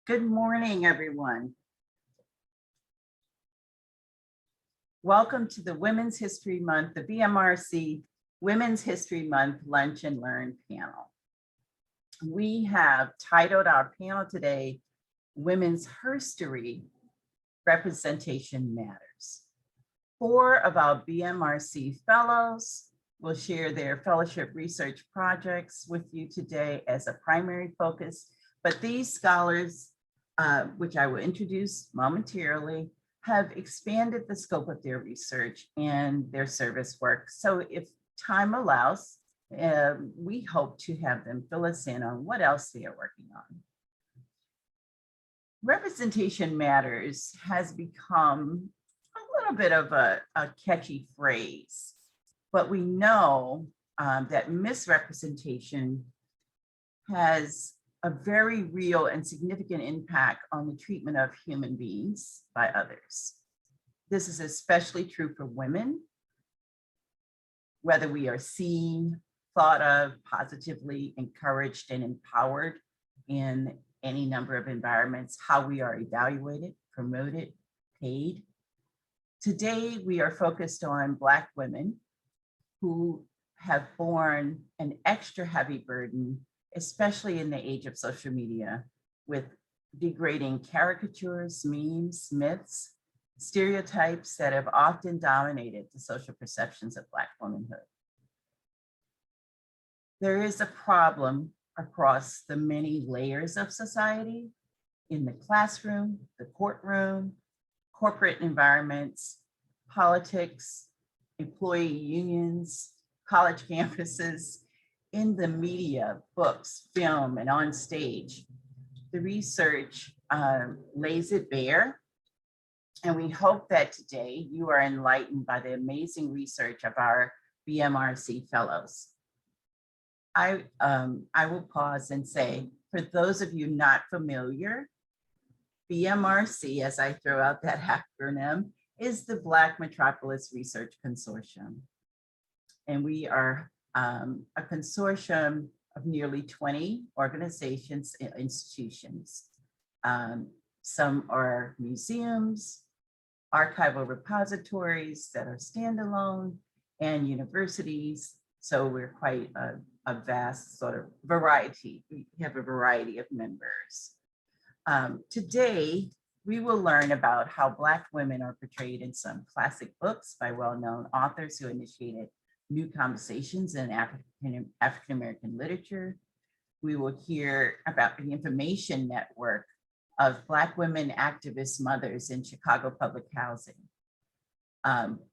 Good morning, everyone. Welcome to the Women's History Month, the BMRC Women's History Month Lunch and Learn panel. We have titled our panel today, Women's Herstory, Representation Matters. 4 of our BMRC fellows will share their fellowship research projects with you today as a primary focus, but these scholars, which I will introduce momentarily, have expanded the scope of their research and their service work. So if time allows, we hope to have them fill us in on what else they are working on. Representation matters has become a little bit of a catchy phrase, but we know that misrepresentation has a very real and significant impact on the treatment of human beings by others. This is especially true for women, whether we are seen, thought of, positively encouraged and empowered in any number of environments, how we are evaluated, promoted, paid. Today, we are focused on Black women who have borne an extra heavy burden, especially in the age of social media, with degrading caricatures, memes, myths, stereotypes that have often dominated the social perceptions of Black womanhood. There is a problem across the many layers of society, in the classroom, the courtroom, corporate environments, politics, employee unions, college campuses, in the media, books, film, and on stage. The research lays it bare, and we hope that today you are enlightened by the amazing research of our BMRC fellows. I will pause and say, for those of you not familiar, BMRC, as I throw out that acronym, is the Black Metropolis Research Consortium. And we are a consortium of nearly 20 organizations and institutions. Some are museums, archival repositories that are standalone, and universities. So we're quite a vast sort of variety. We have a variety of members. Today, we will learn about how Black women are portrayed in some classic books by well-known authors who initiated new conversations in African-American literature. We will hear about the information network of Black women activist mothers in Chicago public housing.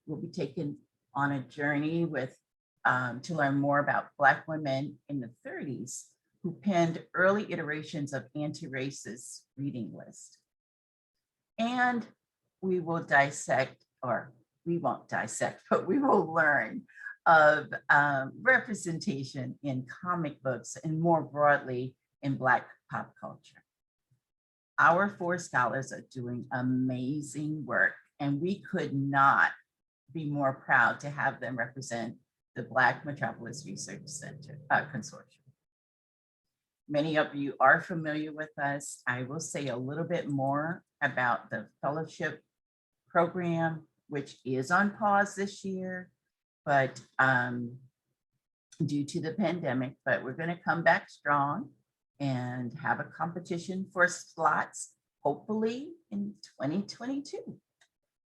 We'll be taken on a journey to learn more about Black women in the 30s who penned early iterations of anti-racist reading list. And we will dissect, or we won't dissect, but we will learn of representation in comic books and more broadly in Black pop culture. Our 4 scholars are doing amazing work, and we could not be more proud to have them represent the Black Metropolis Research Center Consortium. Many of you are familiar with us. I will say a little bit more about the fellowship program, which is on pause this year, but due to the pandemic, but we're going to come back strong and have a competition for slots, hopefully in 2022.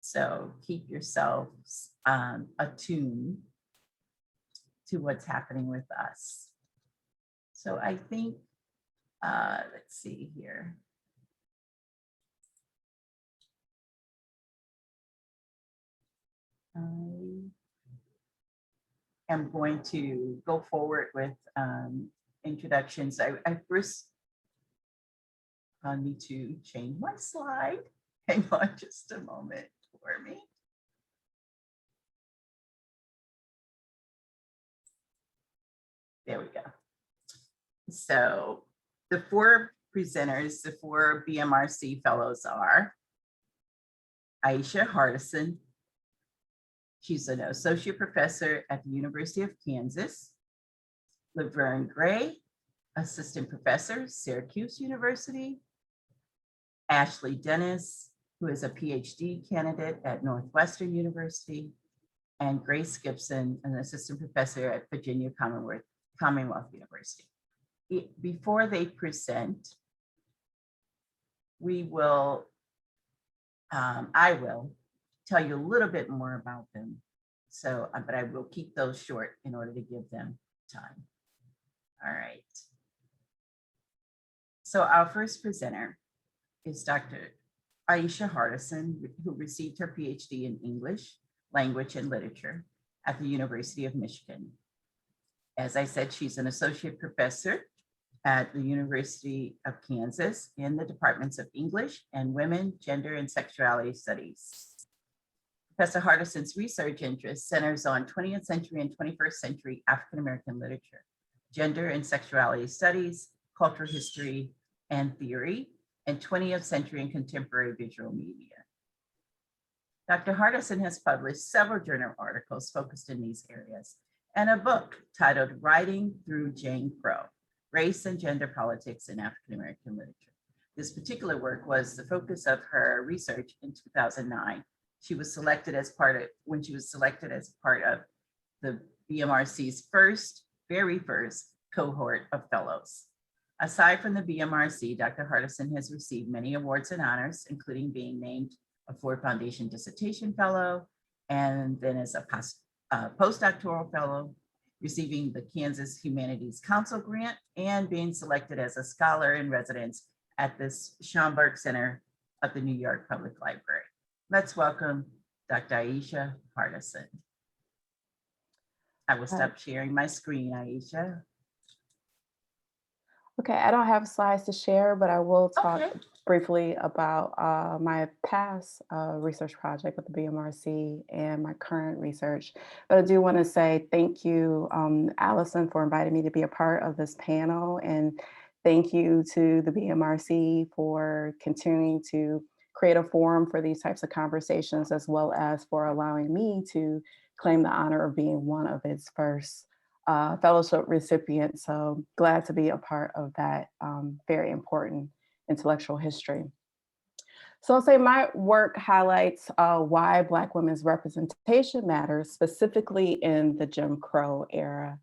So keep yourselves attuned to what's happening with us. So I think, let's see here. I am going to go forward with introductions. I first need to change my slide. Hang on just a moment for me. There we go. So the 4 presenters, the 4 BMRC fellows are Aisha Hardison. She's an associate professor at the University of Kansas. Laverne Gray, assistant professor, Syracuse University. Ashley Dennis, who is a PhD candidate at Northwestern University, and Grace Gibson, an assistant professor at Virginia Commonwealth University. Before they present, I will tell you a little bit more about them. So, but I will keep those short in order to give them time. All right. So our first presenter is Dr. Aisha Hardison, who received her PhD in English, Language, and Literature at the University of Michigan. As I said, she's an associate professor at the University of Kansas in the departments of English and Women, Gender, and Sexuality Studies. Professor Hardison's research interest centers on 20th century and 21st century African-American literature, gender and sexuality studies, cultural history and theory, and 20th century and contemporary visual media. Dr. Hardison has published several journal articles focused in these areas and a book titled Writing Through Jane Crow, Race and Gender Politics in African-American Literature. This particular work was the focus of her research in 2009. She was selected as part of the BMRC's very first cohort of fellows. Aside from the BMRC, Dr. Hardison has received many awards and honors, including being named a Ford Foundation Dissertation Fellow, and then as a postdoctoral fellow, receiving the Kansas Humanities Council grant, and being selected as a scholar in residence at the Schomburg Center of the New York Public Library. Let's welcome Dr. Aisha Hardison. I will stop sharing my screen, Aisha. Okay, I don't have slides to share, but I will talk briefly about my past research project with the BMRC and my current research. But I do want to say thank you, Allison, for inviting me to be a part of this panel. And thank you to the BMRC for continuing to create a forum for these types of conversations, as well as for allowing me to claim the honor of being one of its first fellowship recipient. So glad to be a part of that very important intellectual history. So I'll say my work highlights why Black women's representation matters, specifically in the Jim Crow era.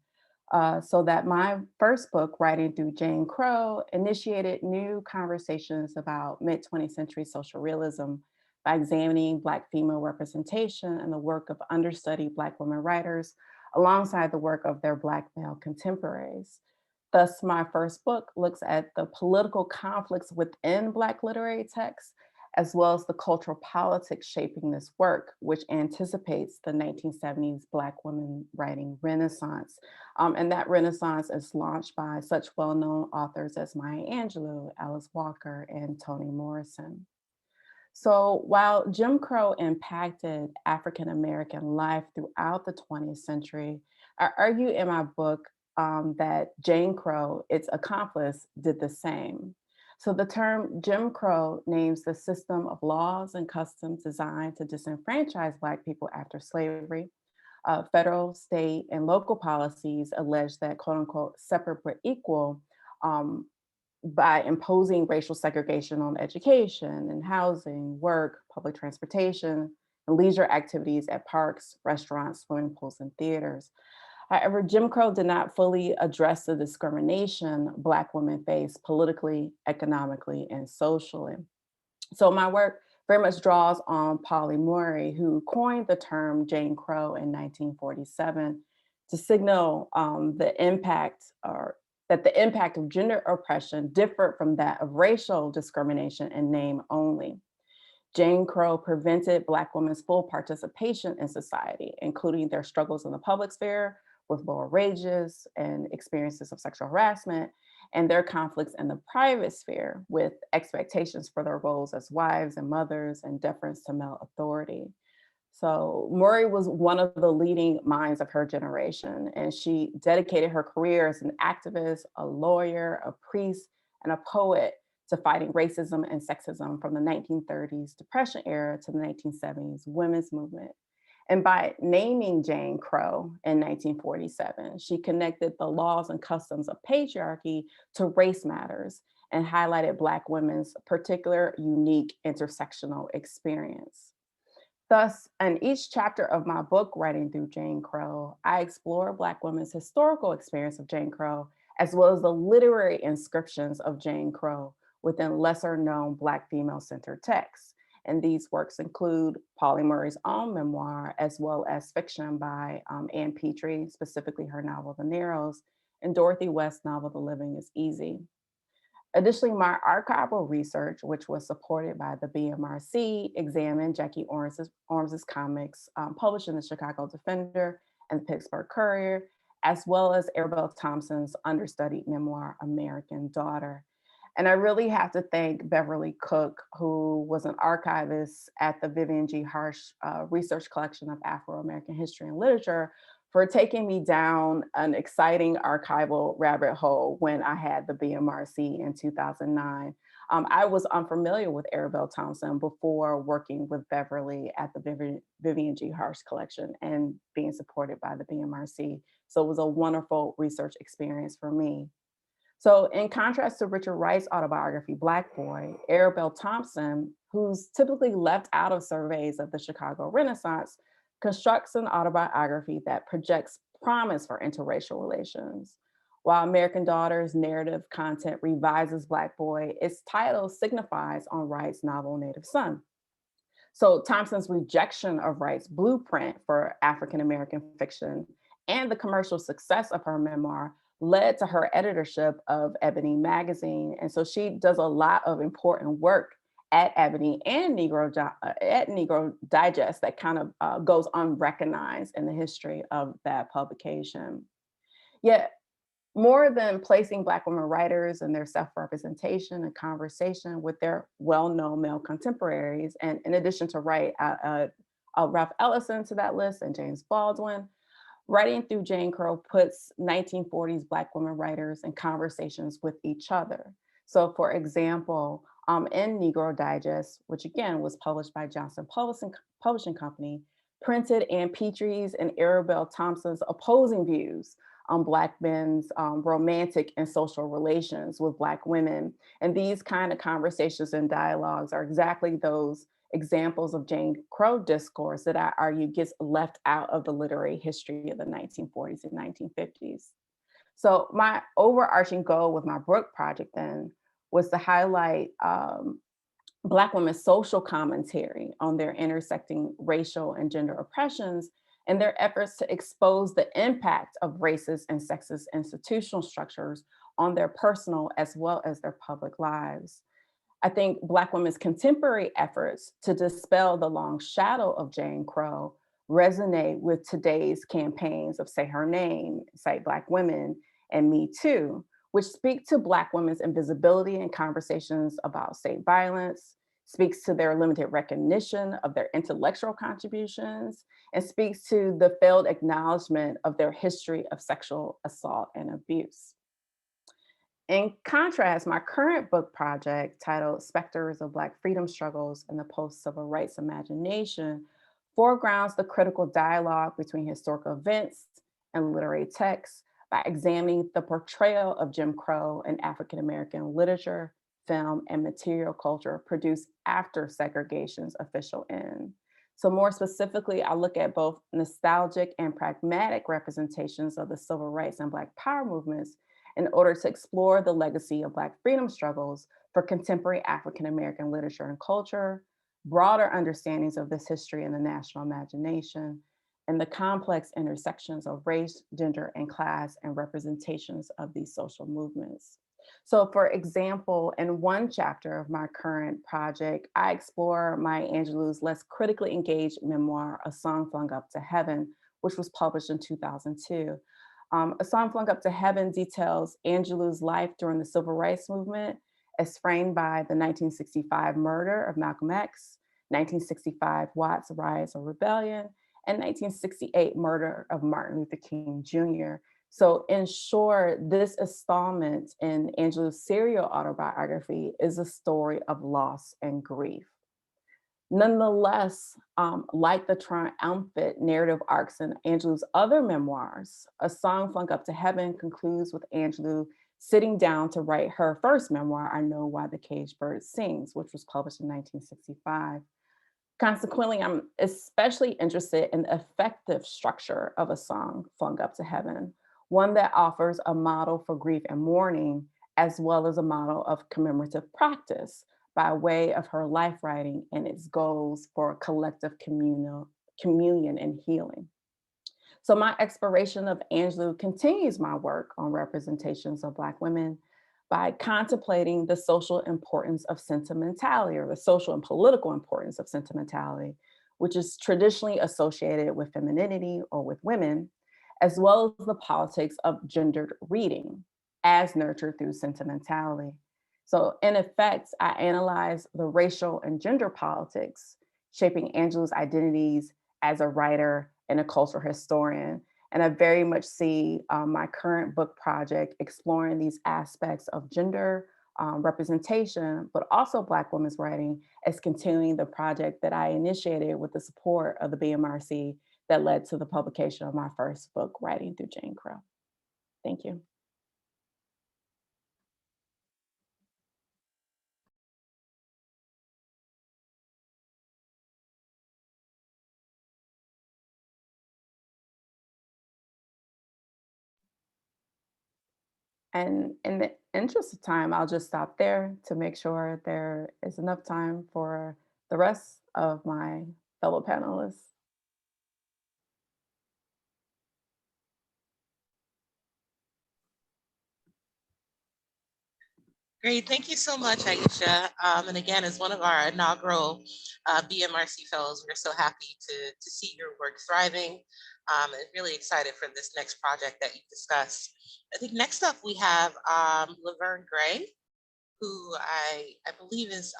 So that my first book, Writing Through Jane Crow, initiated new conversations about mid-20th century social realism by examining Black female representation and the work of understudied Black women writers alongside the work of their Black male contemporaries. Thus, my first book looks at the political conflicts within Black literary texts, as well as the cultural politics shaping this work, which anticipates the 1970s Black women writing renaissance. And that renaissance is launched by such well-known authors as Maya Angelou, Alice Walker, and Toni Morrison. So while Jim Crow impacted African-American life throughout the 20th century, I argue in my book that Jane Crow, its accomplice, did the same. So the term Jim Crow names the system of laws and customs designed to disenfranchise Black people after slavery. Federal, state, and local policies allege that, quote unquote, separate but equal by imposing racial segregation on education and housing, work, public transportation, and leisure activities at parks, restaurants, swimming pools, and theaters. However, Jim Crow did not fully address the discrimination Black women face politically, economically, and socially. So my work very much draws on Polly Murray, who coined the term Jane Crow in 1947 to signal that the impact of gender oppression differed from that of racial discrimination in name only. Jane Crow prevented Black women's full participation in society, including their struggles in the public sphere with lower wages and experiences of sexual harassment, and their conflicts in the private sphere with expectations for their roles as wives and mothers and deference to male authority. So Murray was one of the leading minds of her generation, and she dedicated her career as an activist, a lawyer, a priest, and a poet to fighting racism and sexism from the 1930s Depression era to the 1970s women's movement. And by naming Jane Crow in 1947, she connected the laws and customs of patriarchy to race matters and highlighted Black women's particular unique intersectional experience. Thus, in each chapter of my book, Writing Through Jane Crow, I explore Black women's historical experience of Jane Crow, as well as the literary inscriptions of Jane Crow within lesser known Black female-centered texts. And these works include Pauli Murray's own memoir, as well as fiction by Ann Petrie, specifically her novel, The Narrows, and Dorothy West's novel, The Living is Easy. Additionally, my archival research, which was supported by the BMRC, examined Jackie Orms's comics published in the Chicago Defender and the Pittsburgh Courier, as well as Arabelle Thompson's understudied memoir, American Daughter. And I really have to thank Beverly Cook, who was an archivist at the Vivian G. Harsh Research Collection of Afro-American History and Literature, for taking me down an exciting archival rabbit hole when I had the BMRC in 2009. I was unfamiliar with Arabelle Thompson before working with Beverly at the Vivian G. Harsh collection and being supported by the BMRC. So it was a wonderful research experience for me. So in contrast to Richard Wright's autobiography, Black Boy, Arabelle Thompson, who's typically left out of surveys of the Chicago Renaissance, constructs an autobiography that projects promise for interracial relations. While American Daughter's narrative content revises Black Boy, its title signifies on Wright's novel Native Son. So Thompson's rejection of Wright's blueprint for African-American fiction and the commercial success of her memoir led to her editorship of Ebony magazine. And so she does a lot of important work at Ebony and Negro Digest that kind of goes unrecognized in the history of that publication. Yet, more than placing Black women writers and their self-representation and conversation with their well-known male contemporaries, and in addition to Wright, Ralph Ellison to that list and James Baldwin, Writing Through Jane Crow puts 1940s Black women writers in conversations with each other. So for example, in Negro Digest, which again was published by Johnson Publishing Company, printed Ann Petrie's and Arabelle Thompson's opposing views on Black men's romantic and social relations with Black women. And these kind of conversations and dialogues are exactly those examples of Jane Crow discourse that I argue gets left out of the literary history of the 1940s and 1950s. So my overarching goal with my book project then was to highlight Black women's social commentary on their intersecting racial and gender oppressions and their efforts to expose the impact of racist and sexist institutional structures on their personal as well as their public lives. I think Black women's contemporary efforts to dispel the long shadow of Jane Crow resonate with today's campaigns of Say Her Name, Cite Black Women, and Me Too, which speak to Black women's invisibility in conversations about state violence, speaks to their limited recognition of their intellectual contributions, and speaks to the failed acknowledgement of their history of sexual assault and abuse. In contrast, my current book project, titled Specters of Black Freedom Struggles in the Post-Civil Rights Imagination, foregrounds the critical dialogue between historical events and literary texts by examining the portrayal of Jim Crow in African-American literature, film, and material culture produced after segregation's official end. So more specifically, I look at both nostalgic and pragmatic representations of the civil rights and Black power movements in order to explore the legacy of Black freedom struggles for contemporary African-American literature and culture, broader understandings of this history in the national imagination, and the complex intersections of race, gender, and class and representations of these social movements. So for example, in one chapter of my current project, I explore Maya Angelou's less critically engaged memoir, A Song Flung Up to Heaven, which was published in 2002. A Song Flung Up to Heaven details Angelou's life during the civil rights movement as framed by the 1965 murder of Malcolm X, 1965 Watts Riots or Rebellion, and 1968 murder of Martin Luther King Jr. So in short, this installment in Angelou's serial autobiography is a story of loss and grief. Nonetheless, like the triumphant narrative arcs in Angelou's other memoirs, A Song Flung Up to Heaven concludes with Angelou sitting down to write her first memoir, I Know Why the Caged Bird Sings, which was published in 1965. Consequently, I'm especially interested in the effective structure of a song, Flung Up to Heaven, one that offers a model for grief and mourning, as well as a model of commemorative practice by way of her life writing and its goals for collective communion and healing. So my exploration of Angelou continues my work on representations of Black women by contemplating the social importance of sentimentality, or the social and political importance of sentimentality, which is traditionally associated with femininity or with women, as well as the politics of gendered reading as nurtured through sentimentality. So in effect, I analyze the racial and gender politics shaping Angelou's identities as a writer and a cultural historian. And I very much see my current book project exploring these aspects of gender representation, but also Black women's writing, as continuing the project that I initiated with the support of the BMRC that led to the publication of my first book, Writing Through Jane Crow. Thank you. And in the interest of time, I'll just stop there to make sure there is enough time for the rest of my fellow panelists. Great, thank you so much, Aisha. And again, as one of our inaugural BMRC fellows, we're so happy to see your work thriving, and really excited for this next project that you discussed. I think next up we have Laverne Gray, who I believe is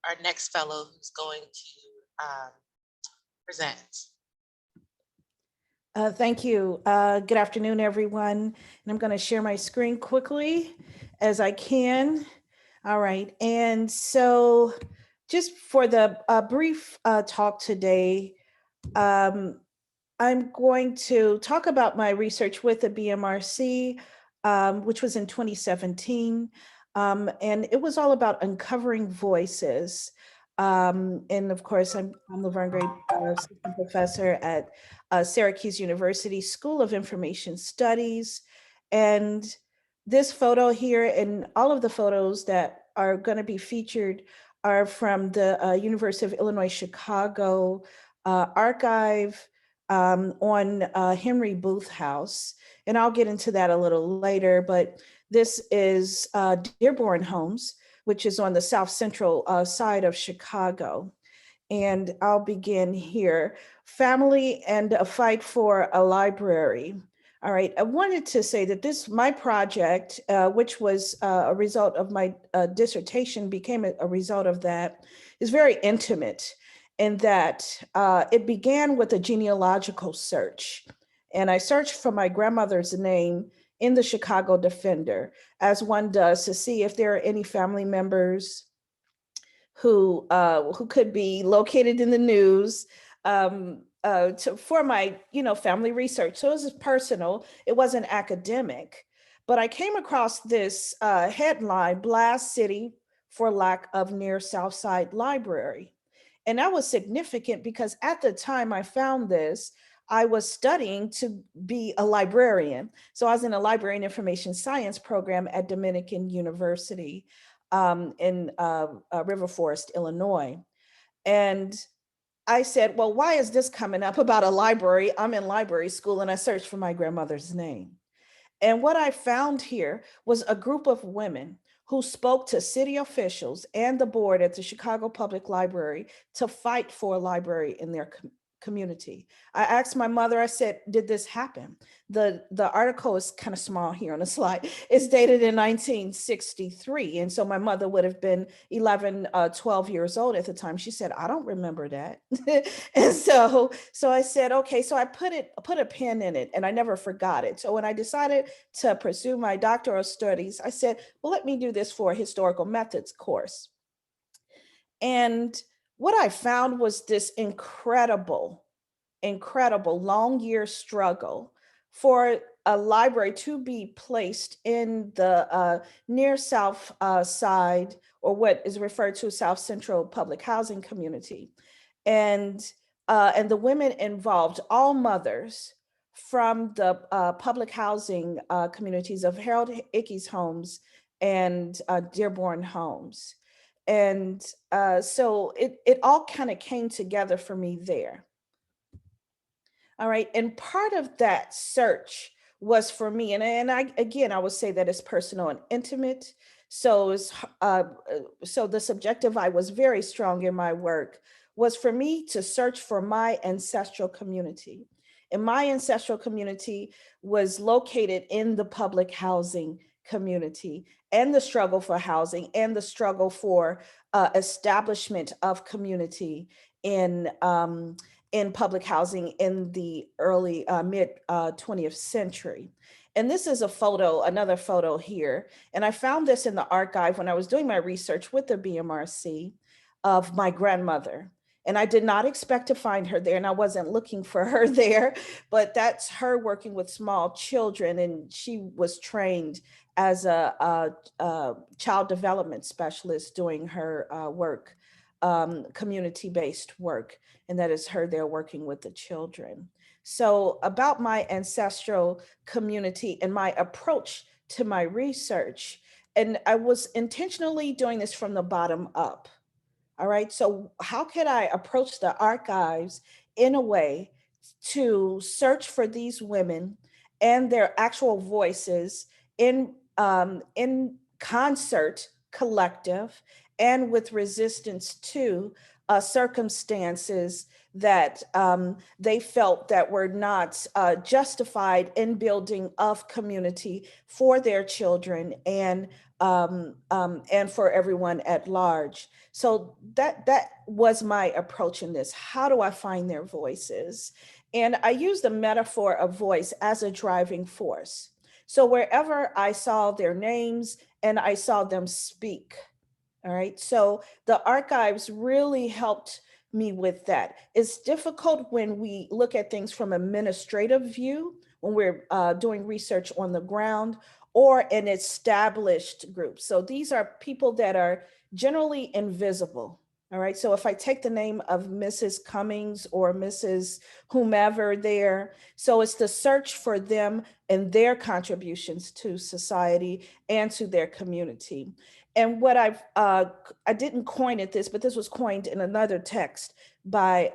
our next fellow who's going to present. Thank you. Good afternoon, everyone. And I'm going to share my screen quickly as I can. All right. And so just for the brief talk today, I'm going to talk about my research with the BMRC, which was in 2017. And it was all about uncovering voices. And of course, I'm Laverne Gray, assistant professor at Syracuse University School of Information Studies. And this photo here and all of the photos that are going to be featured are from the University of Illinois Chicago archive on Henry Booth House. And I'll get into that a little later, but this is Dearborn Homes, which is on the south central side of Chicago. And I'll begin here. Family and a fight for a library. All right, I wanted to say that my project, which was a result of my dissertation, became a result of that, is very intimate in that it began with a genealogical search. And I searched for my grandmother's name in the Chicago Defender, as one does, to see if there are any family members who could be located in the news for my family research. So it was personal, it wasn't academic. But I came across this headline, Blast City for Lack of Near South Side Library. And that was significant because at the time I found this, I was studying to be a librarian. So I was in a library and information science program at Dominican University in River Forest, Illinois. And I said, well, why is this coming up about a library? I'm in library school, and I searched for my grandmother's name. And what I found here was a group of women who spoke to city officials and the board at the Chicago Public Library to fight for a library in their community. I asked my mother, I said, did this happen? The article is kind of small here on the slide. It's dated in 1963. And so my mother would have been 11, 12 years old at the time. She said, I don't remember that. And so I said, okay, so I put a pin in it and I never forgot it. So when I decided to pursue my doctoral studies, I said, well, let me do this for a historical methods course. And what I found was this incredible long year struggle for a library to be placed in the near south side, or what is referred to as South Central public housing community. And the women involved, all mothers from the public housing communities of Harold Ickes Homes and Dearborn Homes. And so it all kind of came together for me there. All right, and part of that search was for me, and I would say that it's personal and intimate. So so the subjective I was very strong in my work was for me to search for my ancestral community. And my ancestral community was located in the public housing community, and the struggle for housing and the struggle for establishment of community in public housing in the early mid 20th century. And this is a photo, another photo here. And I found this in the archive when I was doing my research with the BMRC of my grandmother. And I did not expect to find her there, and I wasn't looking for her there, but that's her working with small children. And she was trained as a child development specialist doing her work, community-based work. And that is her there working with the children. So about my ancestral community and my approach to my research, and I was intentionally doing this from the bottom up. All right, so how could I approach the archives in a way to search for these women and their actual voices in concert, collective, and with resistance to circumstances that they felt that were not justified in building of community for their children and for everyone at large. So that was my approach in this. How do I find their voices? And I use the metaphor of voice as a driving force. So wherever I saw their names and I saw them speak, all right, so the archives really helped me with that. It's difficult when we look at things from an administrative view, when we're doing research on the ground, or an established group. So these are people that are generally invisible. All right, so if I take the name of Mrs. Cummings or Mrs. whomever there, so it's the search for them and their contributions to society and to their community. And what I didn't coin it this, but this was coined in another text by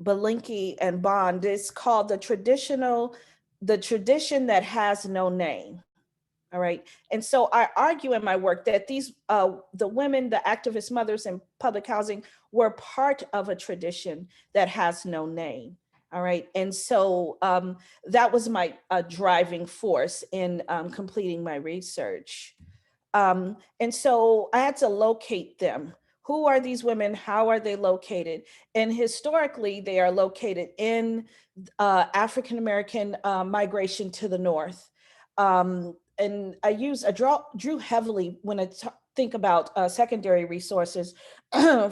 Belinky and Bond. It's called the tradition that has no name. All right. And so I argue in my work that these, the women, the activist mothers in public housing were part of a tradition that has no name. All right. And so that was my driving force in completing my research. And so I had to locate them. Who are these women? How are they located? And historically, they are located in African-American migration to the North. And I drew heavily when I think about secondary resources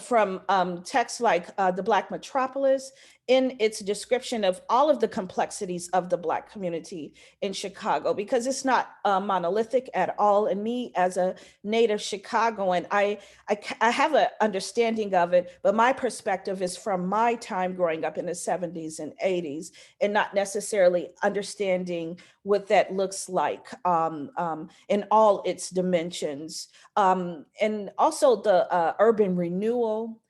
from texts like The Black Metropolis in its description of all of the complexities of the Black community in Chicago, because it's not monolithic at all. And me as a native Chicagoan, I have an understanding of it, but my perspective is from my time growing up in the 70s and 80s, and not necessarily understanding what that looks like in all its dimensions. And also the urban renewal,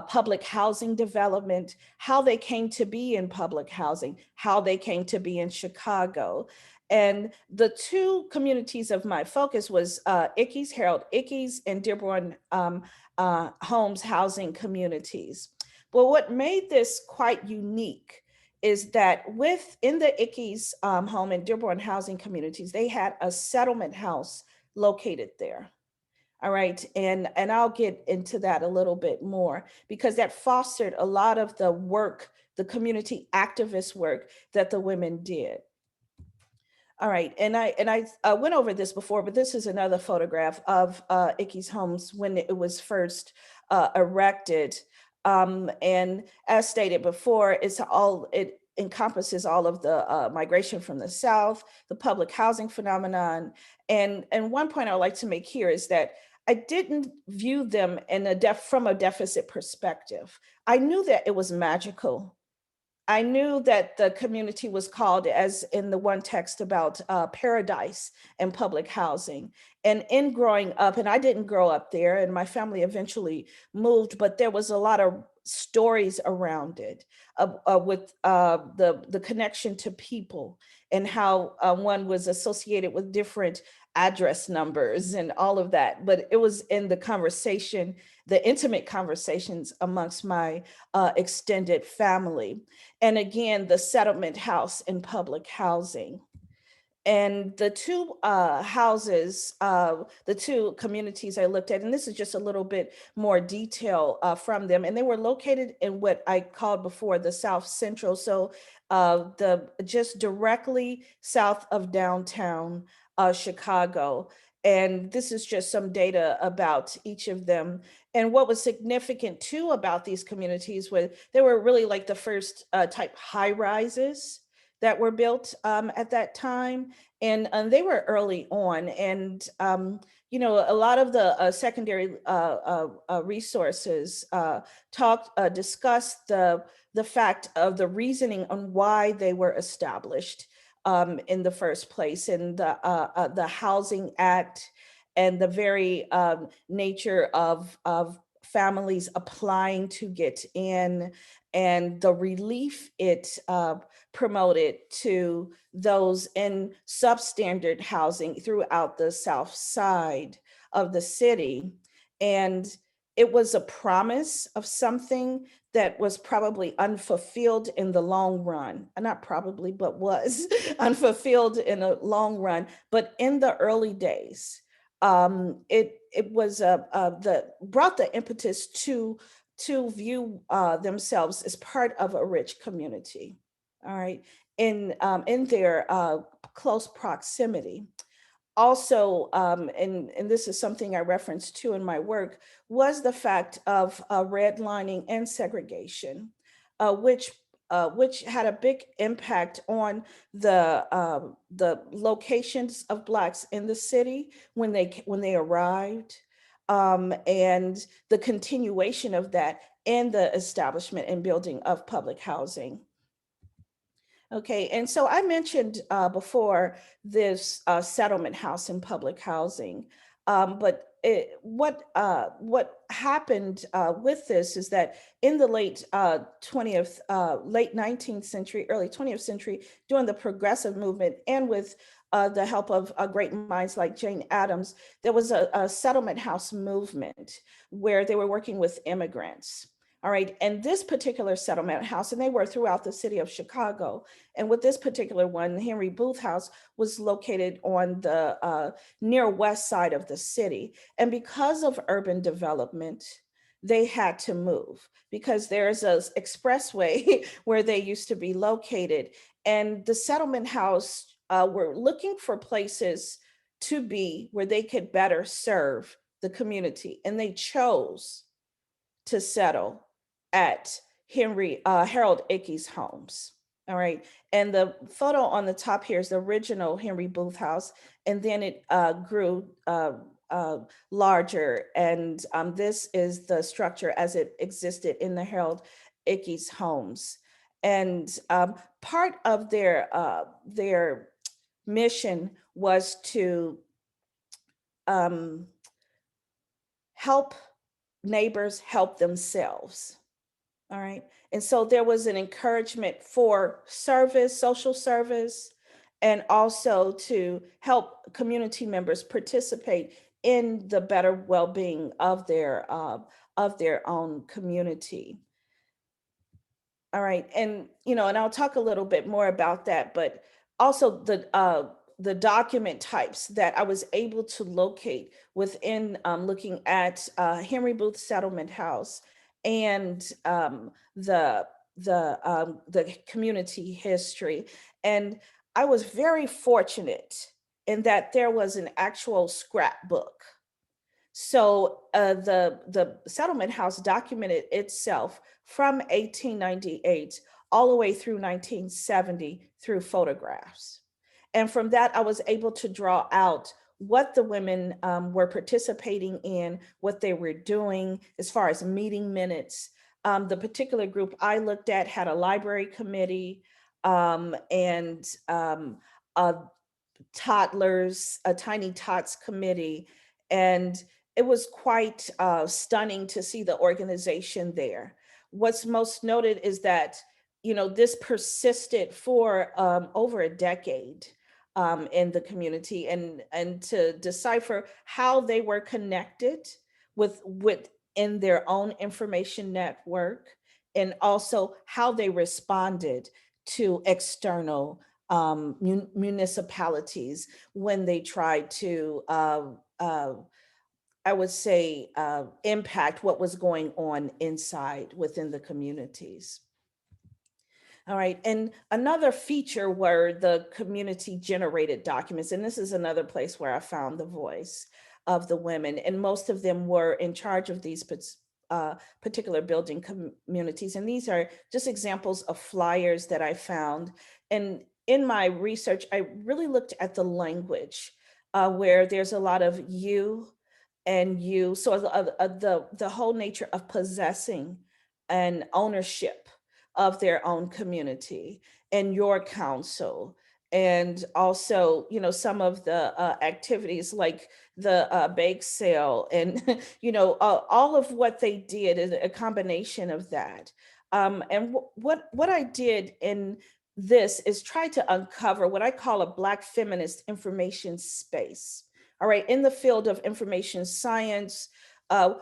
public housing development, how they came to be in public housing, how they came to be in Chicago. And the two communities of my focus was Ickes, Harold Ickes, and Dearborn Homes housing communities. But what made this quite unique is that in the Ickes home and Dearborn housing communities, they had a settlement house located there. All right, and I'll get into that a little bit more, because that fostered a lot of the work, the community activist work that the women did. All right, and I went over this before, but this is another photograph of Ickes Homes when it was first erected. And as stated before, it encompasses all of the migration from the South, the public housing phenomenon. And one point I would like to make here is that I didn't view them from a deficit perspective. I knew that it was magical. I knew that the community was called, as in the one text about paradise and public housing. And in growing up, and I didn't grow up there, and my family eventually moved, but there was a lot of stories around it with the connection to people and how one was associated with different address numbers and all of that. But it was in the conversation, the intimate conversations amongst my extended family. And again, the settlement house and public housing. And the two houses, the two communities I looked at, and this is just a little bit more detail from them, and they were located in what I called before the South Central, so the just directly south of downtown Chicago. And this is just some data about each of them. And what was significant too about these communities was they were really like the first type high rises that were built at that time. And they were early on. And, you know, a lot of the secondary resources discussed the fact of the reasoning on why they were established in the first place, and the Housing Act and the very nature of families applying to get in, and the relief it promoted to those in substandard housing throughout the South Side of the city. And it was a promise of something that was probably unfulfilled in the long run. Not probably, but was unfulfilled in the long run. But in the early days, it was brought the impetus to view themselves as part of a rich community. All right, in their close proximity. Also, and this is something I referenced too in my work, was the fact of redlining and segregation, which had a big impact on the locations of Blacks in the city when they arrived, and the continuation of that in the establishment and building of public housing. Okay, and so I mentioned before this settlement house and public housing, but what happened with this is that in the late 19th century, early 20th century, during the progressive movement and with the help of great minds like Jane Addams, there was a settlement house movement where they were working with immigrants. All right, and this particular settlement house, and they were throughout the city of Chicago, and with this particular one, Henry Booth House was located on the near west side of the city. And because of urban development, they had to move because there's an expressway where they used to be located. And the settlement house were looking for places to be where they could better serve the community. And they chose to settle at Harold Ickes Homes. All right. And the photo on the top here is the original Henry Booth House. And then it grew larger. And this is the structure as it existed in the Harold Ickes Homes. And part of their mission was to help neighbors help themselves. All right. And so there was an encouragement for service, social service, and also to help community members participate in the better well-being of their own community. All right. And, you know, and I'll talk a little bit more about that, but also the document types that I was able to locate within looking at Henry Booth Settlement House and the community history. And I was very fortunate in that there was an actual scrapbook So the settlement house documented itself from 1898 all the way through 1970 through photographs. And from that, I was able to draw out what the women were participating in, what they were doing as far as meeting minutes. The particular group I looked at had a library committee and a toddlers, a tiny tots committee. And it was quite stunning to see the organization there. What's most noted is that, this persisted for over a decade in the community, and to decipher how they were connected within their own information network, and also how they responded to external municipalities when they tried to, I would say, impact what was going on inside within the communities. All right, and another feature were the community generated documents. And this is another place where I found the voice of the women. And most of them were in charge of these particular building communities. And these are just examples of flyers that I found. And in my research, I really looked at the language where there's a lot of you and you. So the whole nature of possessing and ownership of their own community and your council. And also, some of the activities like the bake sale and, all of what they did is a combination of that. And what I did in this is try to uncover what I call a Black feminist information space. All right, in the field of information science,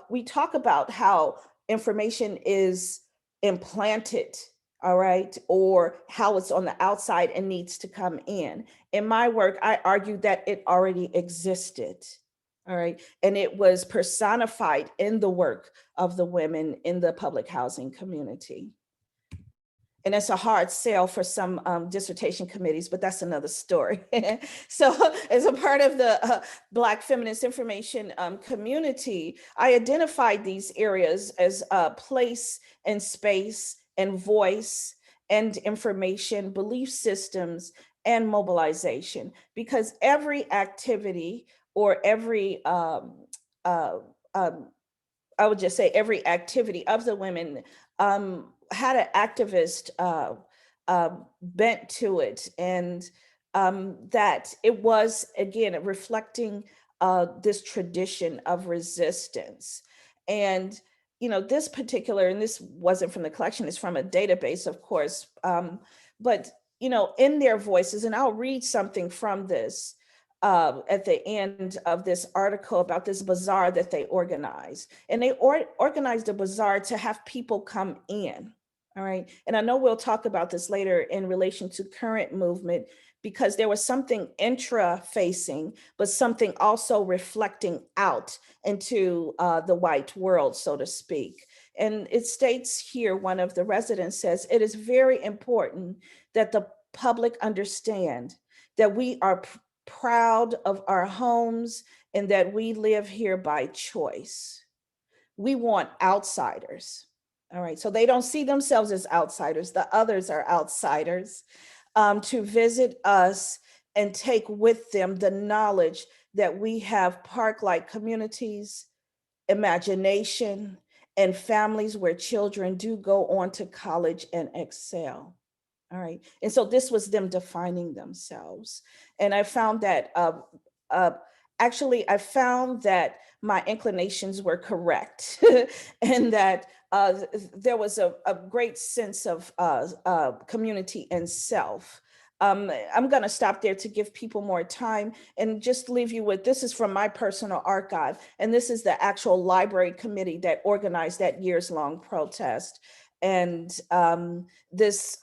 we talk about how information is implanted, all right, or how it's on the outside and needs to come in. In my work, I argue that it already existed, all right, and it was personified in the work of the women in the public housing community. And it's a hard sell for some dissertation committees, but that's another story. So as a part of the Black feminist information community, I identified these areas as place and space and voice and information, belief systems, and mobilization, because every activity or every, I would just say every activity of the women had an activist bent to it, and that it was, again, reflecting this tradition of resistance. And, this particular, and this wasn't from the collection, it's from a database, of course, but, in their voices, and I'll read something from this at the end of this article about this bazaar that they organized. And they organized a bazaar to have people come in. All right. And I know we'll talk about this later in relation to current movement, because there was something intra-facing, but something also reflecting out into the white world, so to speak. And it states here, one of the residents says, "It is very important that the public understand that we are proud of our homes and that we live here by choice. We want outsiders." All right, so they don't see themselves as outsiders. The others are outsiders, to visit us and take with them the knowledge that we have park-like communities, imagination, and families where children do go on to college and excel. All right, and so this was them defining themselves. And I found that, actually, I found that my inclinations were correct and that there was a great sense of community and self. I'm going to stop there to give people more time and just leave you with, this is from my personal archive, and this is the actual library committee that organized that years-long protest. And this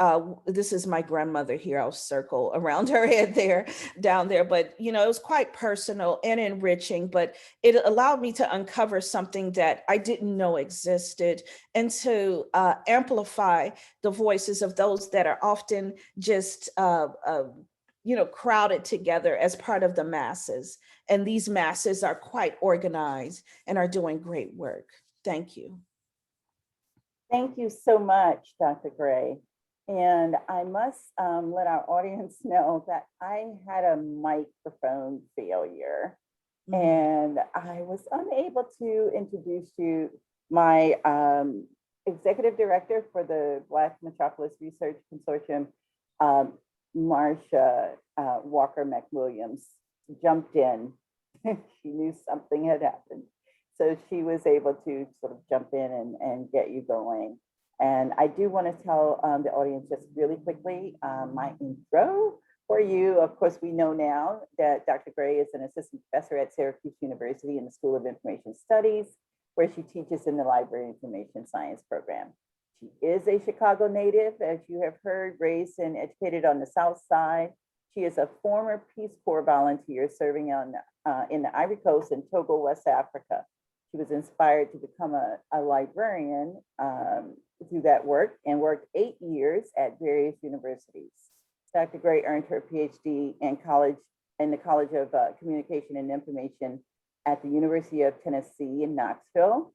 is my grandmother here. I'll circle around her head there, down there. But, it was quite personal and enriching, but it allowed me to uncover something that I didn't know existed, and to amplify the voices of those that are often just, crowded together as part of the masses. And these masses are quite organized and are doing great work. Thank you. Thank you so much, Dr. Gray. And I must let our audience know that I had a microphone failure and I was unable to introduce you my executive director for the Black Metropolis Research Consortium, Marsha Walker McWilliams, jumped in. She knew something had happened. So she was able to sort of jump in and get you going. And I do want to tell the audience just really quickly my intro for you. Of course, we know now that Dr. Gray is an assistant professor at Syracuse University in the School of Information Studies, where she teaches in the Library Information Science program. She is a Chicago native, as you have heard, raised and educated on the South Side. She is a former Peace Corps volunteer serving in the Ivory Coast and Togo, West Africa. She was inspired to become a librarian through that work and worked 8 years at various universities. Dr. Gray earned her PhD in the College of Communication and Information at the University of Tennessee in Knoxville.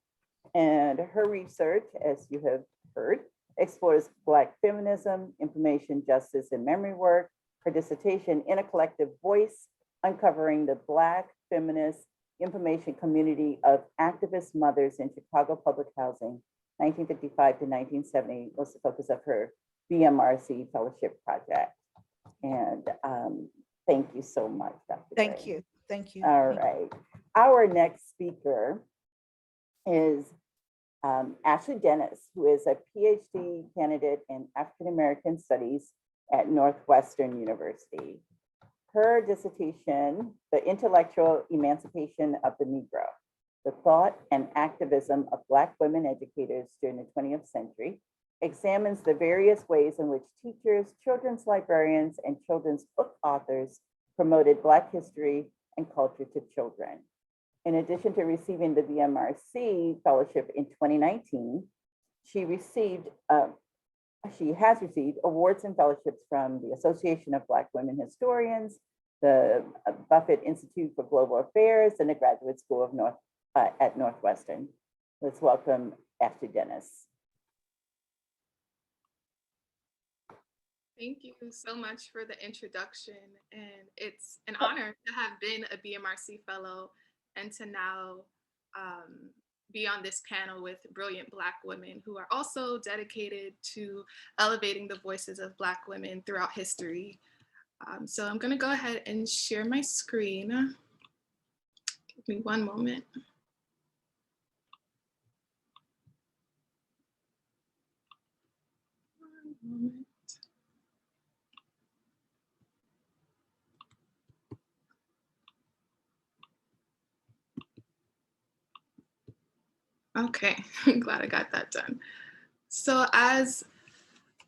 And her research, as you have heard, explores Black feminism, information justice, and memory work. Her dissertation, In a Collective Voice, Uncovering the Black Feminist Information Community of Activist Mothers in Chicago Public Housing, 1955 to 1970, was the focus of her BMRC Fellowship Project. And thank you so much, Dr. Thank Gray. you. Thank you. All right. Our next speaker is Ashley Dennis, who is a PhD candidate in African American Studies at Northwestern University. Her dissertation, The Intellectual Emancipation of the Negro, the Thought and Activism of Black Women Educators During the 20th Century, examines the various ways in which teachers, children's librarians, and children's book authors promoted Black history and culture to children. In addition to receiving the BMRC Fellowship in 2019, she has received awards and fellowships from the Association of Black Women Historians, the Buffett Institute for Global Affairs, and the Graduate School of at Northwestern. Let's welcome Ashley Dennis. Thank you so much for the introduction. And it's an honor to have been a BMRC Fellow and to now be on this panel with brilliant Black women who are also dedicated to elevating the voices of Black women throughout history. So I'm gonna go ahead and share my screen. Give me one moment. Okay, I'm glad I got that done. So as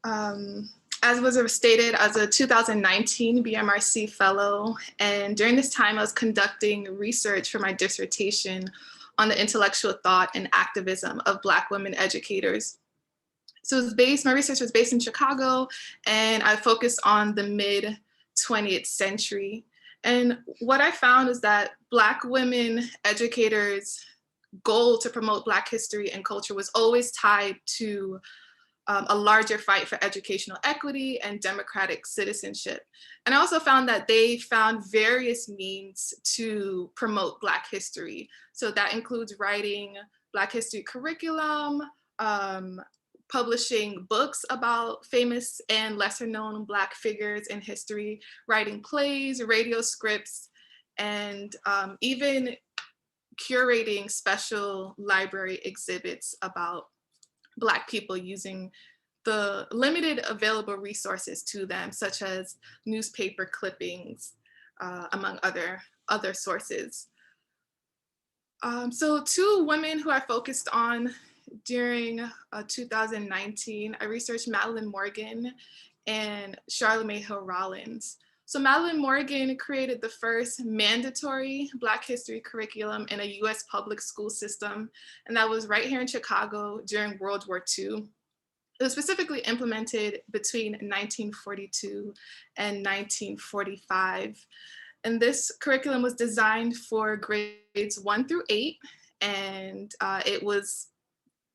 was stated, as a 2019 BMRC Fellow, and during this time I was conducting research for my dissertation on the intellectual thought and activism of Black women educators. So my research was based in Chicago, and I focused on the mid-20th century. And what I found is that Black women educators' goal to promote Black history and culture was always tied to a larger fight for educational equity and democratic citizenship. And I also found that they found various means to promote Black history. So that includes writing Black history curriculum, publishing books about famous and lesser known Black figures in history, writing plays, radio scripts, and even curating special library exhibits about Black people using the limited available resources to them, such as newspaper clippings, among other sources. So two women who I focused on during 2019, I researched Madeline Morgan and Charlamagne Hill Rollins. So Madeline Morgan created the first mandatory Black history curriculum in a US public school system, and that was right here in Chicago during World War II. It was specifically implemented between 1942 and 1945. And this curriculum was designed for grades 1 through 8, and it was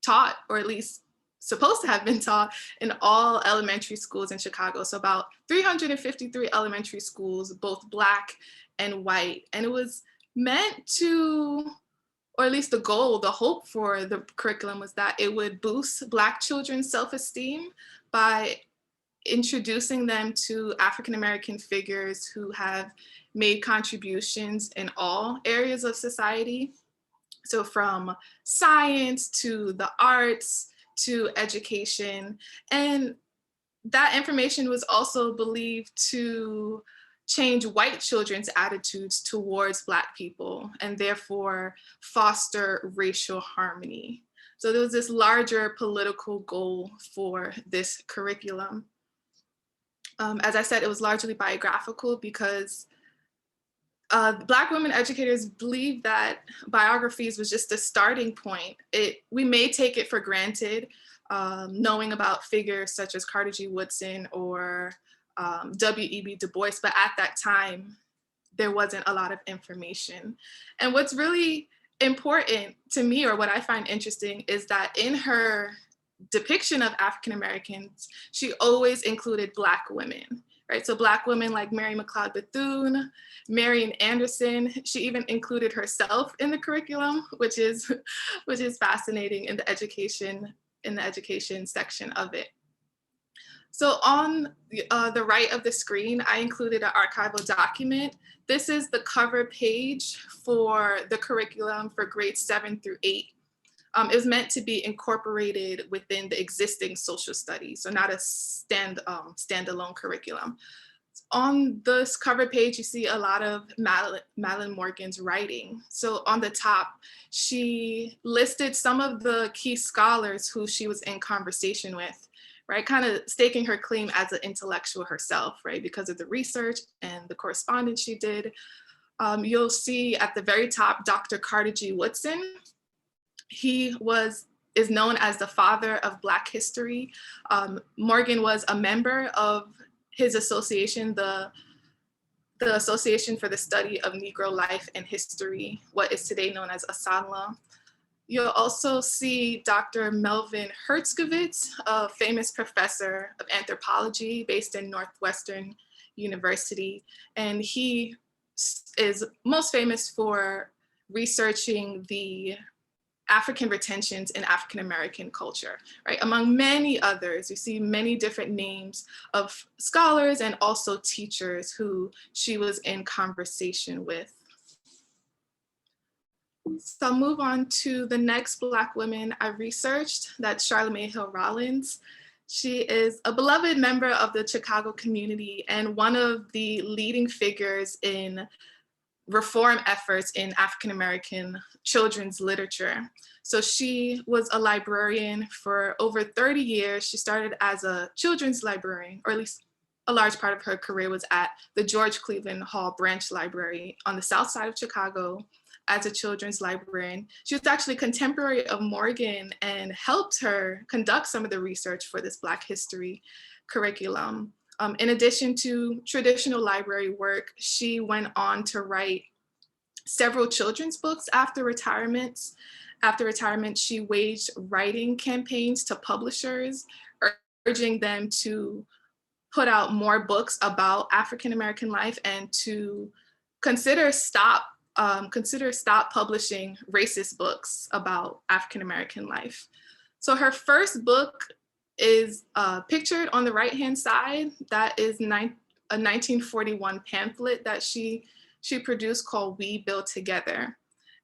taught, or at least supposed to have been taught, in all elementary schools in Chicago. So about 353 elementary schools, both Black and white. And it was meant to, or at least the goal, the hope for the curriculum was that it would boost Black children's self-esteem by introducing them to African-American figures who have made contributions in all areas of society. So from science to the arts to education. And that information was also believed to change white children's attitudes towards Black people and therefore foster racial harmony. So there was this larger political goal for this curriculum. As I said, it was largely biographical because Black women educators believe that biographies was just a starting point. We may take it for granted, knowing about figures such as Carter G. Woodson or W.E.B. Du Bois, but at that time, there wasn't a lot of information. And what's really important to me, or what I find interesting, is that in her depiction of African Americans, she always included Black women, right? So Black women like Mary McLeod Bethune, Marian Anderson. She even included herself in the curriculum, which is fascinating in the education section of it. So on the right of the screen, I included an archival document. This is the cover page for the curriculum for grades 7 through 8. It was meant to be incorporated within the existing social studies, so not a standalone curriculum. On this cover page, you see a lot of Madeline Morgan's writing. So on the top, she listed some of the key scholars who she was in conversation with, right? Kind of staking her claim as an intellectual herself, right? Because of the research and the correspondence she did. You'll see at the very top, Dr. Carter G. Woodson. He is known as the father of Black history. Morgan was a member of his association, the Association for the Study of Negro Life and History, what is today known as ASANLA. You'll also see Dr. Melvin Herskovits, a famous professor of anthropology based in Northwestern University. And he is most famous for researching the African retentions in African-American culture, right? Among many others, you see many different names of scholars and also teachers who she was in conversation with. So I'll move on to the next Black woman I researched, that's Charlamagne Hill Rollins. She is a beloved member of the Chicago community and one of the leading figures in reform efforts in African-American children's literature. So she was a librarian for over 30 years. She started as a children's librarian, or at least a large part of her career was at the George Cleveland Hall Branch Library on the south side of Chicago as a children's librarian. She was actually contemporary of Morgan and helped her conduct some of the research for this Black history curriculum. In addition to traditional library work, she went on to write several children's books after retirement. After retirement, she waged writing campaigns to publishers, urging them to put out more books about African-American life and to consider stop publishing racist books about African-American life. So her first book is pictured on the right-hand side. That is a 1941 pamphlet that she produced called We Build Together.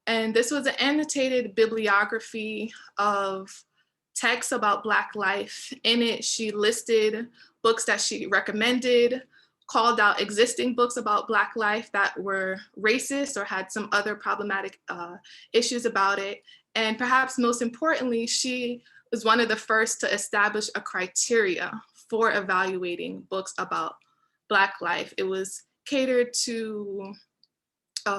And this was an annotated bibliography of texts about Black life. In it, she listed books that she recommended, called out existing books about Black life that were racist or had some other problematic issues about it. And perhaps most importantly, she was one of the first to establish a criteria for evaluating books about Black life. It was catered to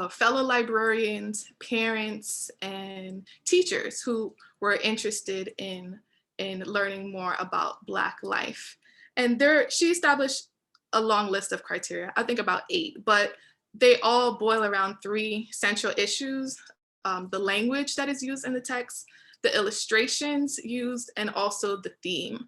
fellow librarians, parents, and teachers who were interested in learning more about Black life. And she established a long list of criteria, I think about 8, but they all boil around three central issues: the language that is used in the text, the illustrations used, and also the theme.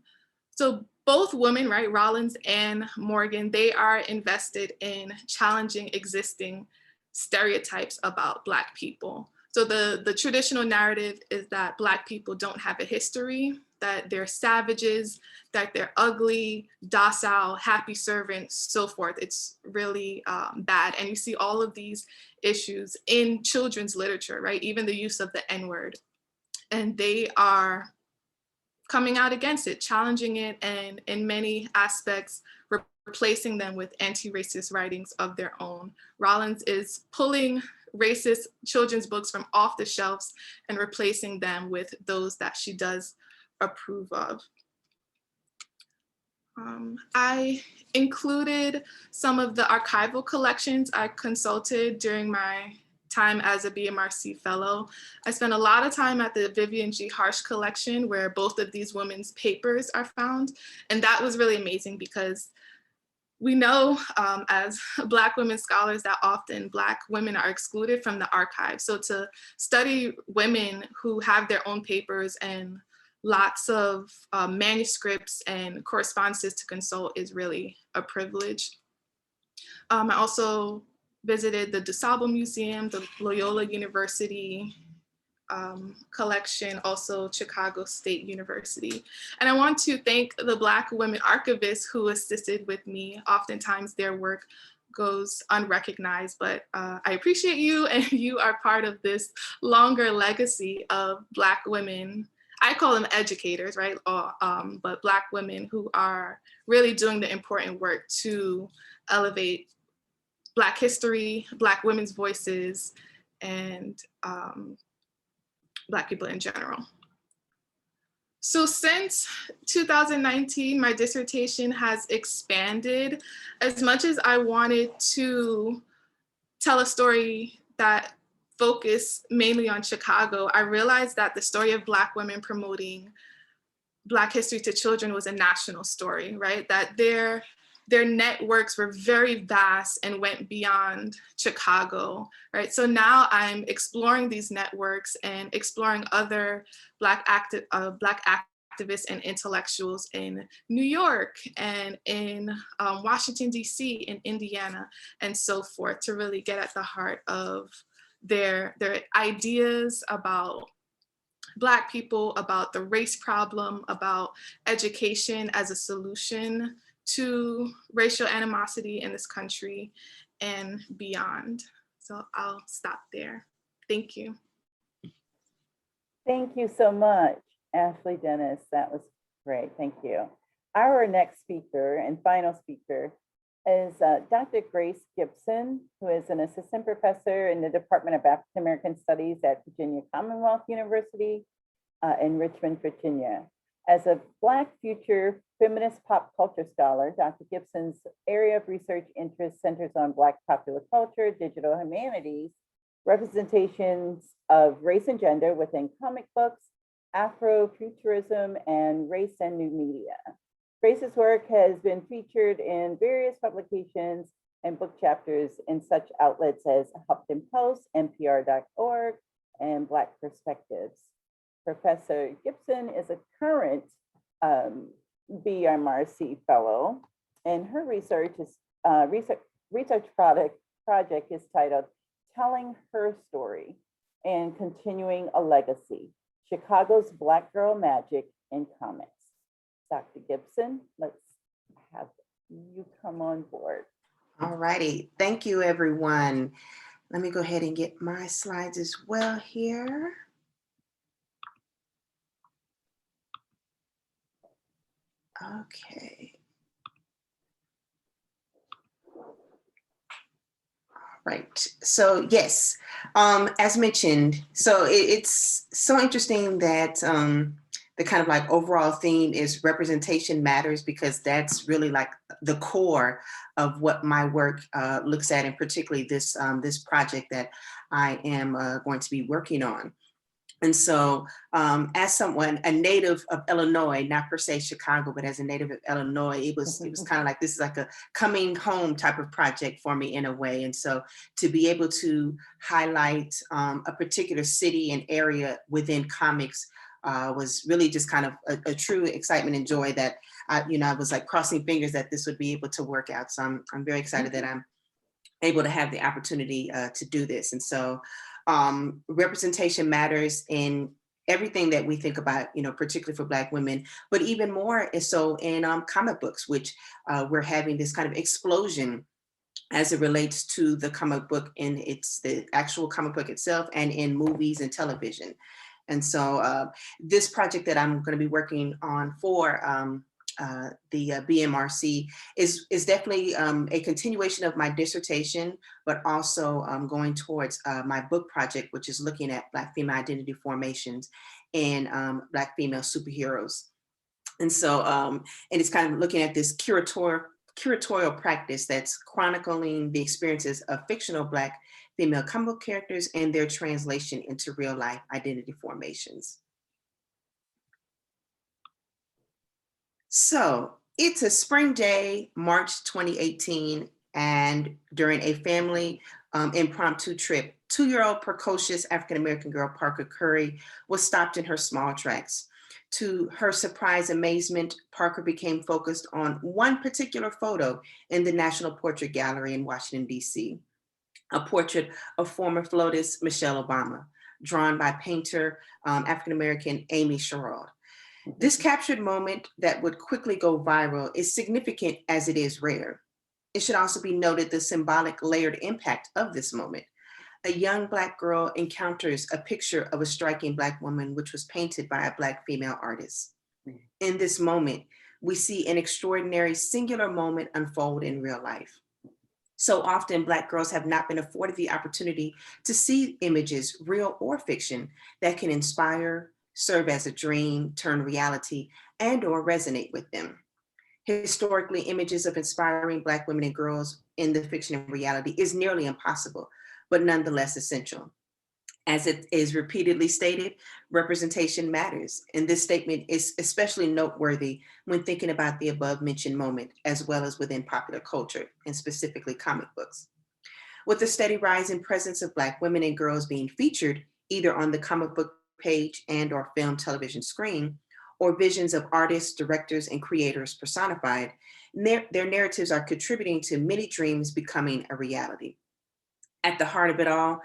So both women, right, Rollins and Morgan, they are invested in challenging existing stereotypes about Black people. So the traditional narrative is that Black people don't have a history, that they're savages, that they're ugly, docile, happy servants, so forth. It's really bad. And you see all of these issues in children's literature, right? Even the use of the N-word. And they are coming out against it, challenging it, and in many aspects, replacing them with anti-racist writings of their own. Rollins is pulling racist children's books from off the shelves and replacing them with those that she does approve of. I included some of the archival collections I consulted during my time as a BMRC fellow. I spent a lot of time at the Vivian G. Harsh collection where both of these women's papers are found. And that was really amazing because we know as Black women scholars that often Black women are excluded from the archive. So to study women who have their own papers and lots of manuscripts and correspondences to consult is really a privilege. I also visited the DuSable Museum, the Loyola University collection, also Chicago State University. And I want to thank the Black women archivists who assisted with me. Oftentimes their work goes unrecognized, but I appreciate you, and you are part of this longer legacy of Black women. I call them educators, right? But Black women who are really doing the important work to elevate Black history, Black women's voices, and Black people in general. So since 2019, my dissertation has expanded. As much as I wanted to tell a story that focused mainly on Chicago, I realized that the story of Black women promoting Black history to children was a national story, right? That their networks were very vast and went beyond Chicago, right? So now I'm exploring these networks and exploring other Black activists and intellectuals in New York and in Washington, DC, in Indiana, and so forth, to really get at the heart of their ideas about Black people, about the race problem, about education as a solution to racial animosity in this country and beyond. So I'll stop there. Thank you. Thank you so much, Ashley Dennis. That was great. Thank you. Our next speaker and final speaker is Dr. Grace Gibson, who is an assistant professor in the Department of African American Studies at Virginia Commonwealth University in Richmond, Virginia. As a Black future feminist pop culture scholar, Dr. Gibson's area of research interest centers on Black popular culture, digital humanities, representations of race and gender within comic books, Afrofuturism, and race and new media. Grace's work has been featured in various publications and book chapters in such outlets as Huffington Post, NPR.org, and Black Perspectives. Professor Gibson is a current BMRC fellow, and her research project is titled Telling Her Story and Continuing a Legacy, Chicago's Black Girl Magic in Comics. Dr. Gibson, let's have you come on board. All righty, thank you everyone. Let me go ahead and get my slides as well here. Okay. Right, so yes, as mentioned, so it's so interesting that the kind of like overall theme is representation matters, because that's really like the core of what my work looks at, and particularly this, this project that I am going to be working on. And so as someone, a native of Illinois, not per se Chicago, but as a native of Illinois, it was kind of like, this is like a coming home type of project for me in a way. And so to be able to highlight a particular city and area within comics was really just kind of a true excitement and joy that I was like crossing fingers that this would be able to work out. So I'm very excited that I'm able to have the opportunity to do this. And so representation matters in everything that we think about, particularly for Black women, but even more is so in comic books, which we're having this kind of explosion as it relates to the comic book in the actual comic book itself and in movies and television. And so this project that I'm going to be working on for the BMRC is definitely a continuation of my dissertation, but also going towards my book project, which is looking at Black female identity formations and Black female superheroes. And so, and it's kind of looking at this curatorial practice that's chronicling the experiences of fictional Black female comic book characters and their translation into real life identity formations. So it's a spring day, March 2018, and during a family impromptu trip, 2-year-old precocious African-American girl, Parker Curry, was stopped in her small tracks. To her surprise amazement, Parker became focused on one particular photo in the National Portrait Gallery in Washington, D.C., a portrait of former FLOTUS Michelle Obama, drawn by painter African-American Amy Sherrod. This captured moment that would quickly go viral is significant as it is rare. It should also be noted the symbolic layered impact of this moment. A young Black girl encounters a picture of a striking Black woman, which was painted by a Black female artist. In this moment, we see an extraordinary singular moment unfold in real life. So often Black girls have not been afforded the opportunity to see images, real or fiction, that can inspire, serve as a dream, turn reality, and or resonate with them. Historically, images of inspiring Black women and girls in the fiction and reality is nearly impossible, but nonetheless essential. As it is repeatedly stated, representation matters. And this statement is especially noteworthy when thinking about the above mentioned moment, as well as within popular culture, and specifically comic books. With the steady rise in presence of Black women and girls being featured, either on the comic book page and or film television screen, or visions of artists, directors, and creators personified, their narratives are contributing to many dreams becoming a reality. At the heart of it all,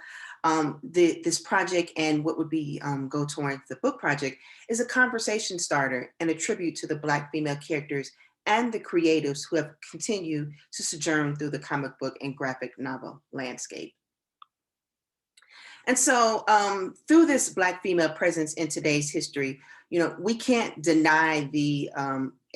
this project and what would be go towards the book project is a conversation starter and a tribute to the Black female characters and the creatives who have continued to sojourn through the comic book and graphic novel landscape. And so through this Black female presence in today's history, we can't deny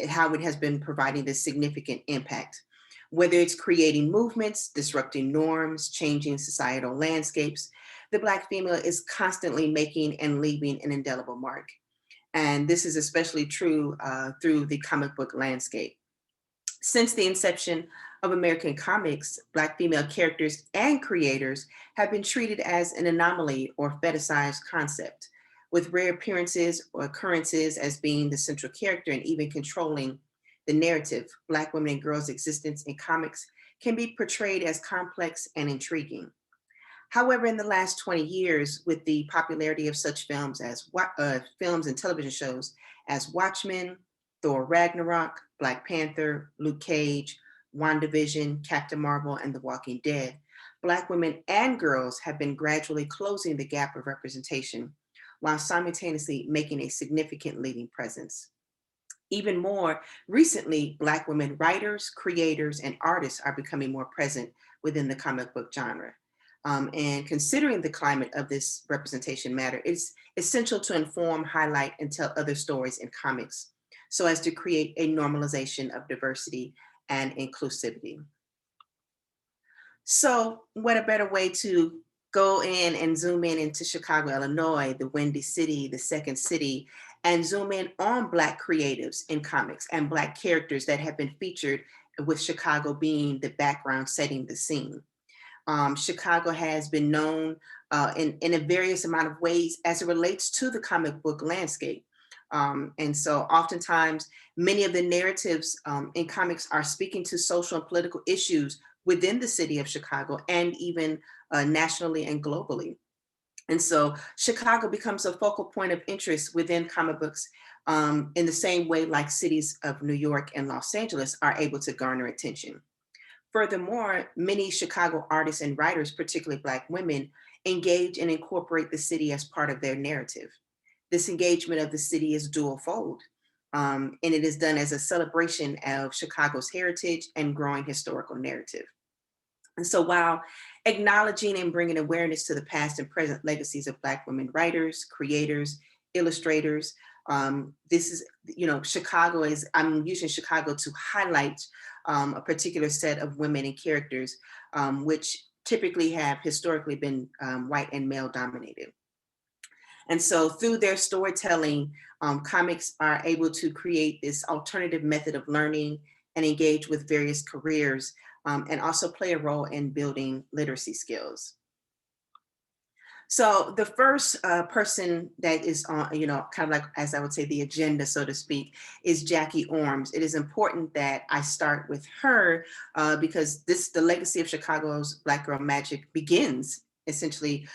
how it has been providing this significant impact. Whether it's creating movements, disrupting norms, changing societal landscapes, the Black female is constantly making and leaving an indelible mark. And this is especially true through the comic book landscape. Since the inception of American comics, Black female characters and creators have been treated as an anomaly or fetishized concept, with rare appearances or occurrences as being the central character and even controlling the narrative. Black women and girls' existence in comics can be portrayed as complex and intriguing. However, in the last 20 years, with the popularity of such films as films and television shows as Watchmen, Thor Ragnarok, Black Panther, Luke Cage, WandaVision, Captain Marvel, and The Walking Dead, Black women and girls have been gradually closing the gap of representation while simultaneously making a significant leading presence. Even more recently, Black women writers, creators, and artists are becoming more present within the comic book genre. And considering the climate of this representation matter, it's essential to inform, highlight, and tell other stories in comics so as to create a normalization of diversity and inclusivity. So what a better way to go in and zoom in into Chicago, Illinois, the Windy City, the second city, and zoom in on Black creatives in comics and Black characters that have been featured, with Chicago being the background setting the scene. Chicago has been known in a various amount of ways as it relates to the comic book landscape. And so oftentimes, many of the narratives in comics are speaking to social and political issues within the city of Chicago and even nationally and globally. And so Chicago becomes a focal point of interest within comic books in the same way like cities of New York and Los Angeles are able to garner attention. Furthermore, many Chicago artists and writers, particularly Black women, engage and incorporate the city as part of their narrative. This engagement of the city is dual-fold, and it is done as a celebration of Chicago's heritage and growing historical narrative. And so while acknowledging and bringing awareness to the past and present legacies of Black women writers, creators, illustrators, this is, Chicago is, I'm using Chicago to highlight a particular set of women and characters, which typically have historically been white and male dominated. And so through their storytelling, comics are able to create this alternative method of learning and engage with various careers, and also play a role in building literacy skills. So the first person that is on, kind of like, as I would say, the agenda, so to speak, is Jackie Orms. It is important that I start with her because the legacy of Chicago's Black Girl Magic begins essentially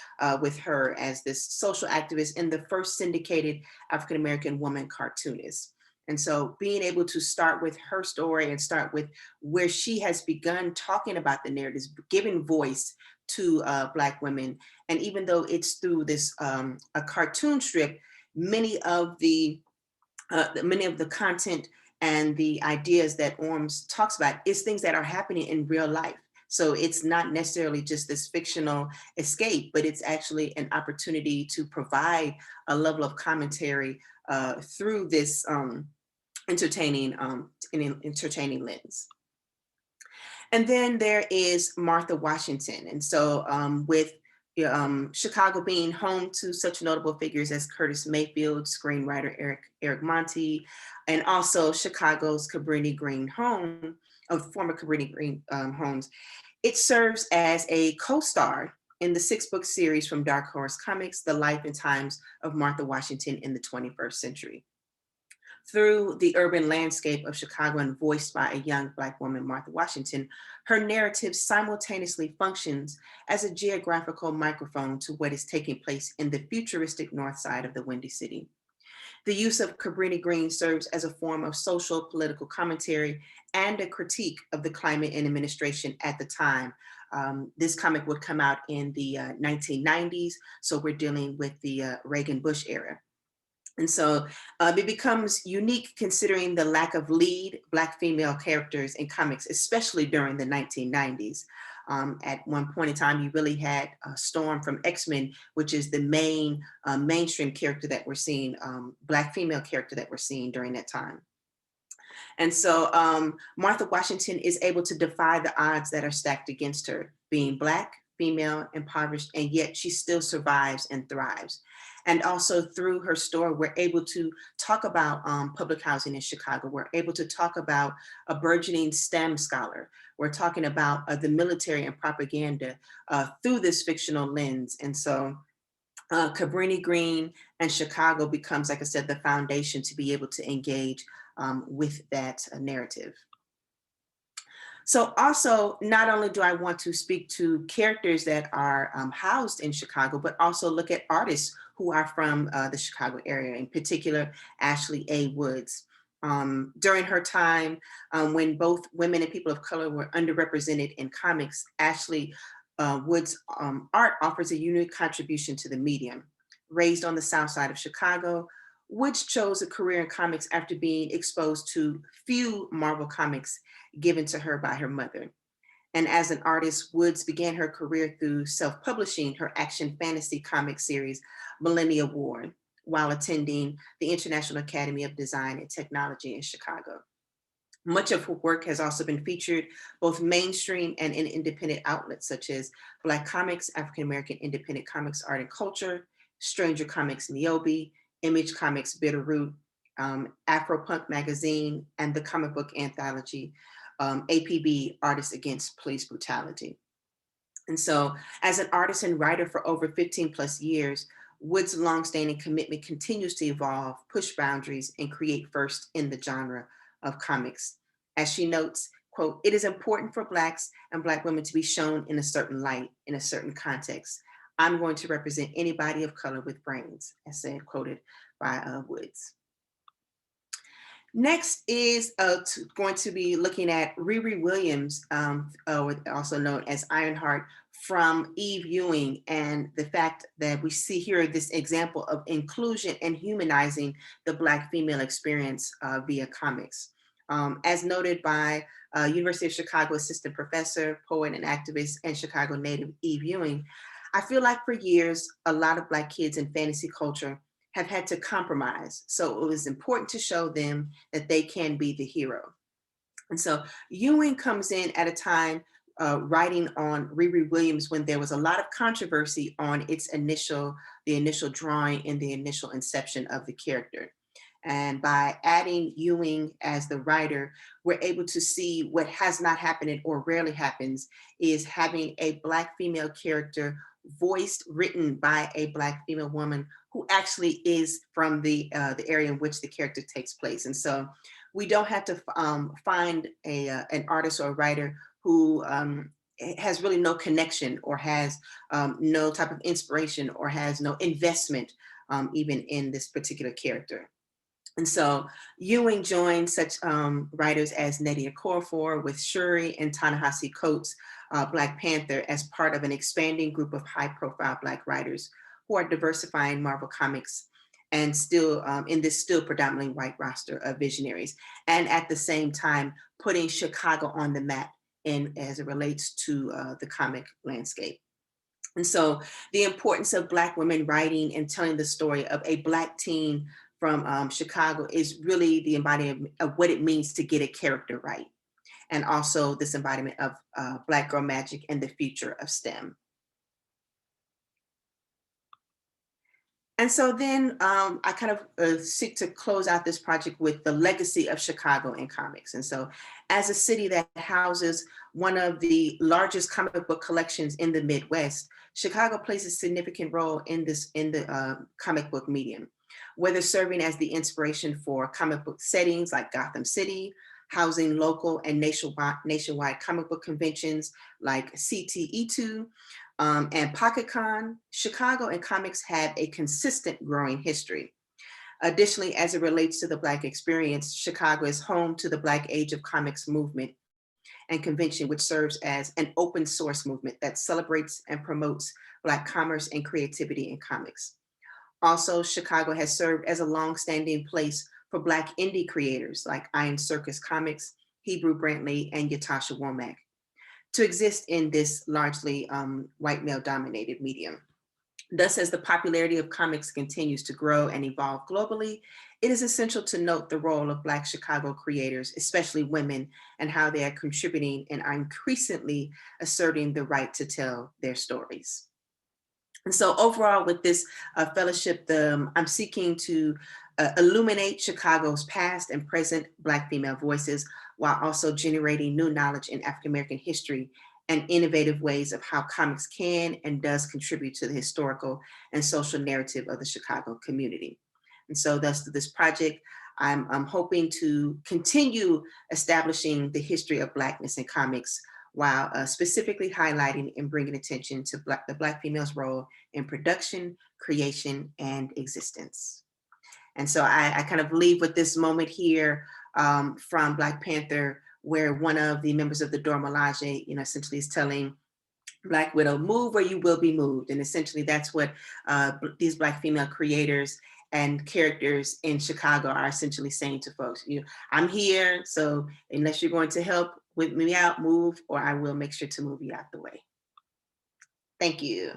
with her as this social activist and the first syndicated African-American woman cartoonist. And so being able to start with her story and start with where she has begun talking about the narratives, giving voice to Black women. And even though it's through this a cartoon strip, many of the content and the ideas that Orms talks about is things that are happening in real life. So it's not necessarily just this fictional escape, but it's actually an opportunity to provide a level of commentary through this entertaining lens. And then there is Martha Washington. And so with Chicago being home to such notable figures as Curtis Mayfield, screenwriter Eric Monti, and also Chicago's Cabrini Green home, former Cabrini Green homes, it serves as a co-star in the 6-book series from Dark Horse Comics, The Life and Times of Martha Washington in the 21st Century. Through the urban landscape of Chicago and voiced by a young Black woman, Martha Washington, her narrative simultaneously functions as a geographical microphone to what is taking place in the futuristic north side of the Windy City. The use of Cabrini Green serves as a form of social political commentary and a critique of the climate and administration at the time. This comic would come out in the 1990s, so we're dealing with the Reagan-Bush era. And so it becomes unique considering the lack of lead Black female characters in comics, especially during the 1990s. At one point in time, you really had Storm from X-Men, which is the main mainstream character that we're seeing, Black female character that we're seeing during that time. And so Martha Washington is able to defy the odds that are stacked against her, being Black, female, impoverished, and yet she still survives and thrives. And also through her story, we're able to talk about public housing in Chicago. We're able to talk about a burgeoning STEM scholar. We're talking about the military and propaganda through this fictional lens. And so Cabrini Green and Chicago becomes, like I said, the foundation to be able to engage with that narrative. So also, not only do I want to speak to characters that are housed in Chicago, but also look at artists who are from the Chicago area, in particular, Ashley A. Woods. During her time, when both women and people of color were underrepresented in comics, Ashley Woods' art offers a unique contribution to the medium. Raised on the South Side of Chicago, Woods chose a career in comics after being exposed to few Marvel comics given to her by her mother. And as an artist, Woods began her career through self-publishing her action fantasy comic series, Millennia War, while attending the International Academy of Design and Technology in Chicago. Much of her work has also been featured both mainstream and in independent outlets such as Black Comics, African American Independent Comics Art and Culture, Stranger Comics Niobe, Image Comics Bitterroot, Afropunk Magazine, and the comic book anthology APB, Artists Against Police Brutality. And so as an artist and writer for over 15 plus years, Wood's longstanding commitment continues to evolve, push boundaries, and create first in the genre of comics. As she notes, quote, "It is important for Blacks and Black women to be shown in a certain light, in a certain context. I'm going to represent anybody of color with brains," as said, quoted by Woods. Next is going to be looking at Riri Williams, also known as Ironheart, from Eve Ewing, and the fact that we see here this example of inclusion and humanizing the Black female experience via comics. As noted by University of Chicago assistant professor, poet, and activist, and Chicago native Eve Ewing, I feel like for years, a lot of Black kids in fantasy culture have had to compromise. So it was important to show them that they can be the hero. And so Ewing comes in at a time writing on Riri Williams when there was a lot of controversy on the initial drawing and the initial inception of the character. And by adding Ewing as the writer, we're able to see what has not happened or rarely happens is having a Black female character voiced, written by a Black female woman who actually is from the area in which the character takes place. And so we don't have to find an artist or a writer who has really no connection or has no type of inspiration or has no investment even in this particular character. And so Ewing joined such writers as Nnedi Okorafor with Shuri and Ta-Nehisi Coates' Black Panther as part of an expanding group of high-profile Black writers who are diversifying Marvel Comics and still in this still predominantly white roster of visionaries, and at the same time putting Chicago on the map as it relates to the comic landscape. And so the importance of Black women writing and telling the story of a Black teen from Chicago is really the embodiment of what it means to get a character right. And also this embodiment of Black girl magic and the future of STEM. And so then I kind of seek to close out this project with the legacy of Chicago in comics. And so as a city that houses one of the largest comic book collections in the Midwest, Chicago plays a significant role in the comic book medium, whether serving as the inspiration for comic book settings like Gotham City, housing local and nationwide comic book conventions like CTE2 and PocketCon. Chicago and comics have a consistent growing history. Additionally, as it relates to the Black experience, Chicago is home to the Black Age of Comics movement and convention, which serves as an open source movement that celebrates and promotes Black commerce and creativity in comics. Also, Chicago has served as a longstanding place for Black indie creators like Iron Circus Comics, Hebrew Brantley, and Yatasha Womack to exist in this largely white male dominated medium. Thus, as the popularity of comics continues to grow and evolve globally, it is essential to note the role of Black Chicago creators, especially women, and how they are contributing and are increasingly asserting the right to tell their stories. And so overall with this fellowship, I'm seeking to illuminate Chicago's past and present Black female voices while also generating new knowledge in African-American history and innovative ways of how comics can and does contribute to the historical and social narrative of the Chicago community. And so thus through this project, I'm hoping to continue establishing the history of Blackness in comics while specifically highlighting and bringing attention to the Black female's role in production, creation, and existence. And so I kind of leave with this moment here from Black Panther, where one of the members of the Dora Milaje, essentially is telling Black Widow, move or you will be moved. And essentially that's what these Black female creators and characters in Chicago are essentially saying to folks. I'm here, so unless you're going to help with me out, move, or I will make sure to move you out the way. Thank you.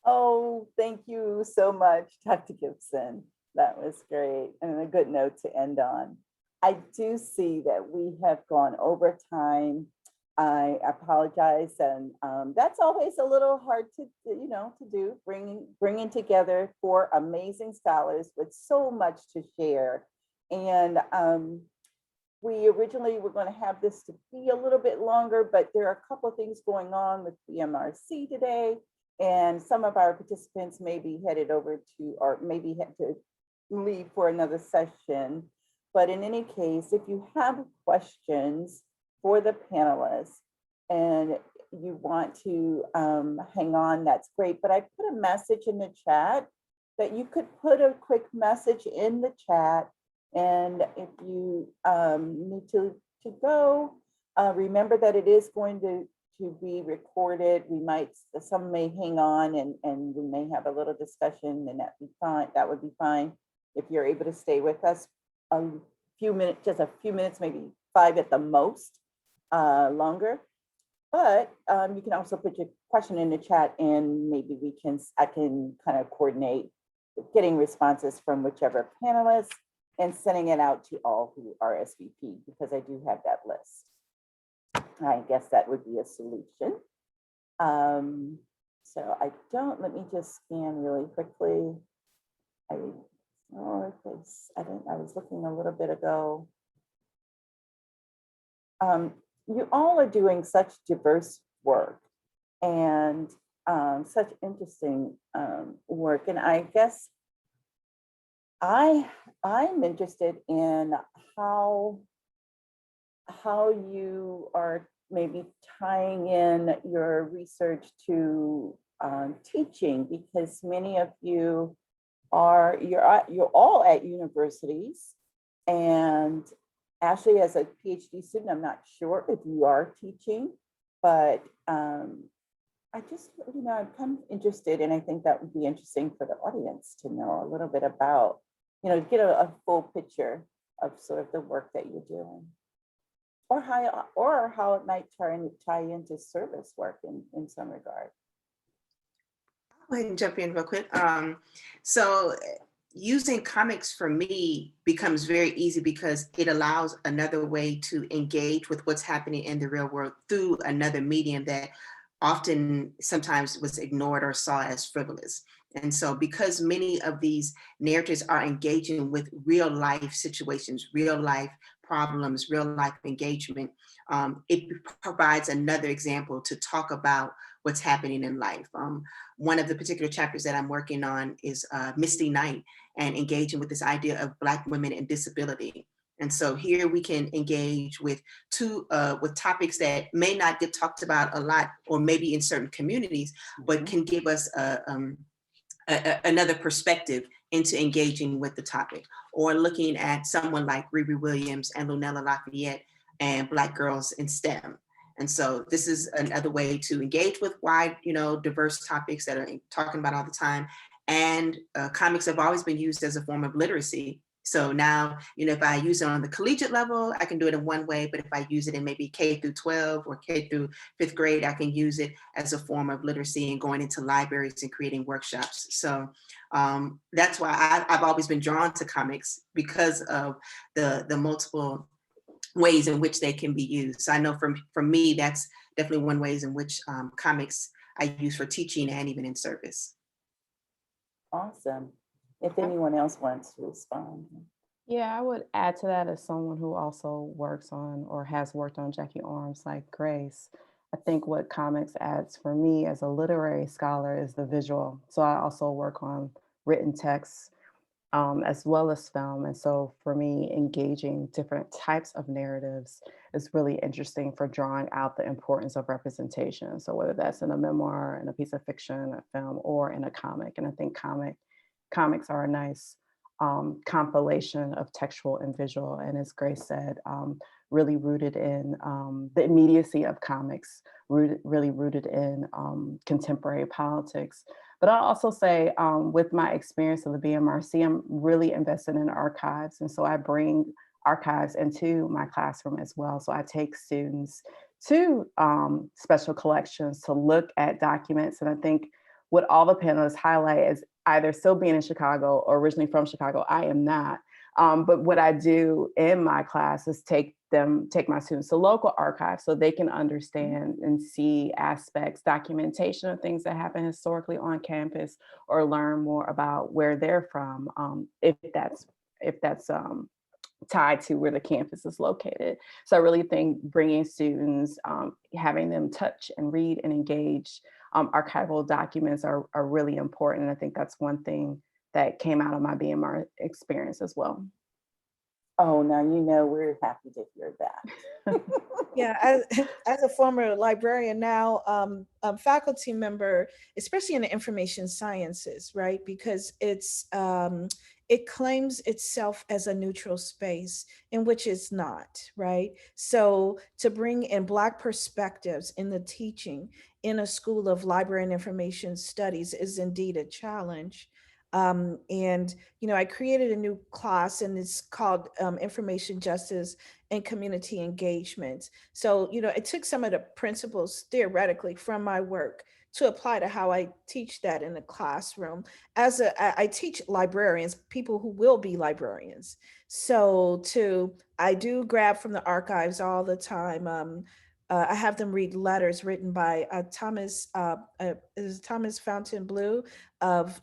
Oh, thank you so much, Dr. Gibson. That was great and a good note to end on. I do see that we have gone over time. I apologize, and that's always a little hard to do, bringing together 4 amazing scholars with so much to share. And we originally were going to have this to be a little bit longer, but there are a couple of things going on with BMRC today. And some of our participants may be headed over to, or maybe had to leave for another session. But in any case, if you have questions for the panelists and you want to hang on, that's great. But I put a message in the chat that you could put a quick message in the chat. And if you need to go, remember that it is going to be recorded. We might, some may hang on and we may have a little discussion, and that'd be fine. That would be fine if you're able to stay with us a few minutes, just a few minutes, maybe 5 at the most, longer. But you can also put your question in the chat, and maybe I can kind of coordinate getting responses from whichever panelists and sending it out to all who RSVP, because I do have that list. I guess that would be a solution. So let me just scan really quickly. I was looking a little bit ago. You all are doing such diverse work and such interesting work. And I guess I'm interested in how you are maybe tying in your research to teaching, because many of you you're all at universities. And Ashley, as a PhD student, I'm not sure if you are teaching, but I just, I'm kind of interested, and I think that would be interesting for the audience to know a little bit about, get a full picture of sort of the work that you're doing, or how it might tie into service work in some regard. I'll go ahead and jump in real quick. So using comics for me becomes very easy because it allows another way to engage with what's happening in the real world through another medium that often sometimes was ignored or saw as frivolous. And so because many of these narratives are engaging with real life situations, real life problems, real life engagement, it provides another example to talk about what's happening in life. One of the particular chapters that I'm working on is Misty Night, and engaging with this idea of Black women and disability. And so here we can engage with with topics that may not get talked about a lot, or maybe in certain communities, but can give us another perspective into engaging with the topic, or looking at someone like Riri Williams and Lunella Lafayette and Black girls in STEM. And so this is another way to engage with wide, diverse topics that are talking about all the time. And comics have always been used as a form of literacy. So now, if I use it on the collegiate level, I can do it in one way, but if I use it in maybe K through 12 or K through 5th grade, I can use it as a form of literacy and going into libraries and creating workshops. So that's why I've always been drawn to comics, because of the multiple ways in which they can be used. So I know for me, that's definitely one ways in which comics I use for teaching and even in service. Awesome. If anyone else wants to respond. Yeah, I would add to that, as someone who also works on or has worked on Jackie Orms like Grace. I think what comics adds for me as a literary scholar is the visual. So I also work on written texts as well as film. And so for me, engaging different types of narratives is really interesting for drawing out the importance of representation. So whether that's in a memoir, in a piece of fiction, a film, or in a comic. And I think comics are a nice compilation of textual and visual. And as Grace said, really rooted in the immediacy of comics, really rooted in contemporary politics. But I'll also say, with my experience of the BMRC, I'm really invested in archives. And so I bring archives into my classroom as well. So I take students to special collections to look at documents. And I think what all the panelists highlight is either still being in Chicago or originally from Chicago. I am not. But what I do in my class is take my students to local archives so they can understand and see aspects, documentation of things that happen historically on campus, or learn more about where they're from, if that's tied to where the campus is located. So I really think bringing students, having them touch and read and engage archival documents are really important. And I think that's one thing that came out of my BMR experience as well. Oh, now you know we're happy to hear that. Yeah, as a former librarian now, faculty member, especially in the information sciences, right? Because it claims itself as a neutral space, in which it's not, right? So to bring in Black perspectives in the teaching in a school of library and information studies is indeed a challenge. And, you know, I created a new class and it's called Information Justice and Community Engagement. So, you know, I took some of the principles theoretically from my work to apply to how I teach that in the classroom. I teach librarians, people who will be librarians. So I do grab from the archives all the time. I have them read letters written by Thomas Fountain of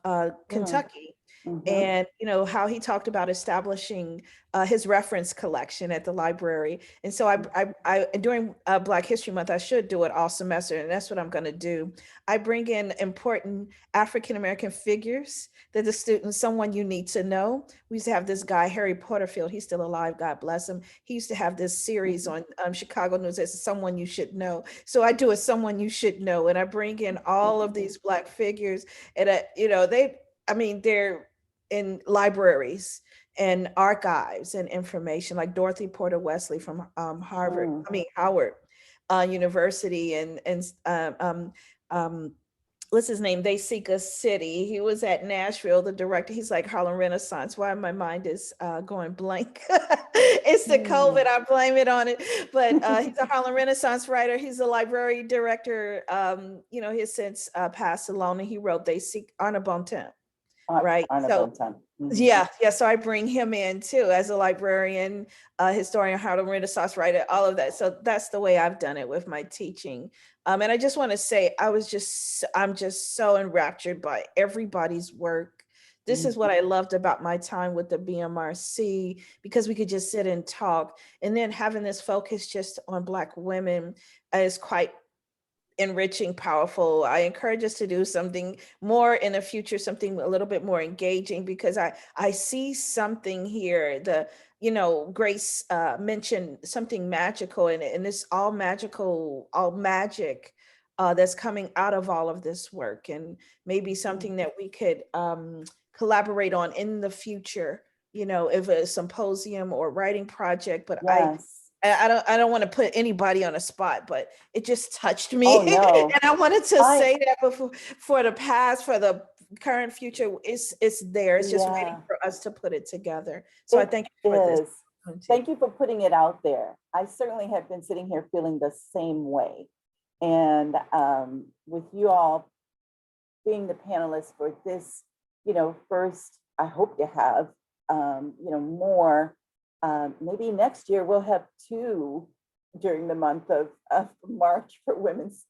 Kentucky. Mhm. And you know how he talked about establishing his reference collection at the library. And so I during Black History Month, I should do it all semester, and that's what I'm going to do. I bring in important African American figures that the students, someone you need to know. We used to have this guy Harry Porterfield. He's still alive, God bless him. He used to have this series on Chicago News as someone you should know. So I do a someone you should know, and I bring in all of these Black figures, and you know they're in libraries and archives and information, like Dorothy Porter Wesley from Howard University, and what's his name? They Seek a City. He was at Nashville, the director. He's like Harlem Renaissance. Why my mind is going blank. It's the COVID, I blame it on it. But he's a Harlem Renaissance writer. He's a library director. You know, he has since passed alone, and he wrote They Seek Arna Bontemps. Right. So yeah. So I bring him in too as a librarian, historian, Harlem Renaissance writer, all of that. So that's the way I've done it with my teaching. And I just want to say, I'm just so enraptured by everybody's work. This is what I loved about my time with the BMRC, because we could just sit and talk, and then having this focus just on Black women is quite enriching, powerful. I encourage us to do something more in the future, something a little bit more engaging, because I see something here. Grace mentioned something magical, and it's all magical, all magic that's coming out of all of this work, and maybe something that we could collaborate on in the future, you know, if a symposium or writing project. But yes. I don't want to put anybody on a spot, but it just touched me. Oh, no. And I wanted to say that before, for the past, for the current, future, it's there. It's just waiting for us to put it together. So I thank you for this. Thank you for putting it out there. I certainly have been sitting here feeling the same way. And with you all being the panelists for this, you know, first, I hope to have, you know, more. Maybe next year we'll have 2 during the month of March for Women's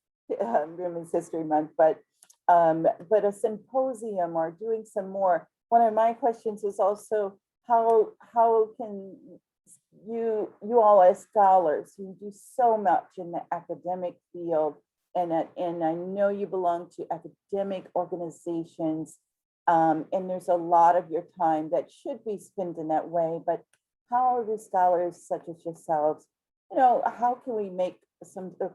History Month, but a symposium or doing some more. One of my questions is also how can you all as scholars who do so much in the academic field, and I know you belong to academic organizations, and there's a lot of your time that should be spent in that way, but how do scholars such as yourselves, you know, how can we make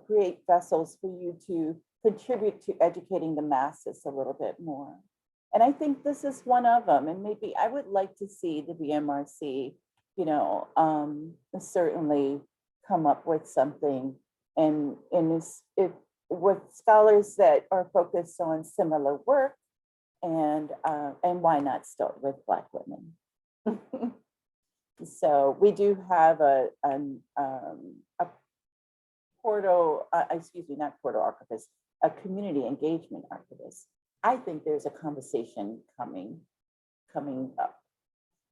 create vessels for you to contribute to educating the masses a little bit more? And I think this is one of them. And maybe I would like to see the BMRC, you know, certainly come up with something and with scholars that are focused on similar work, and why not start with Black women? So we do have a portal, not portal archivist, a community engagement archivist. I think there's a conversation coming up,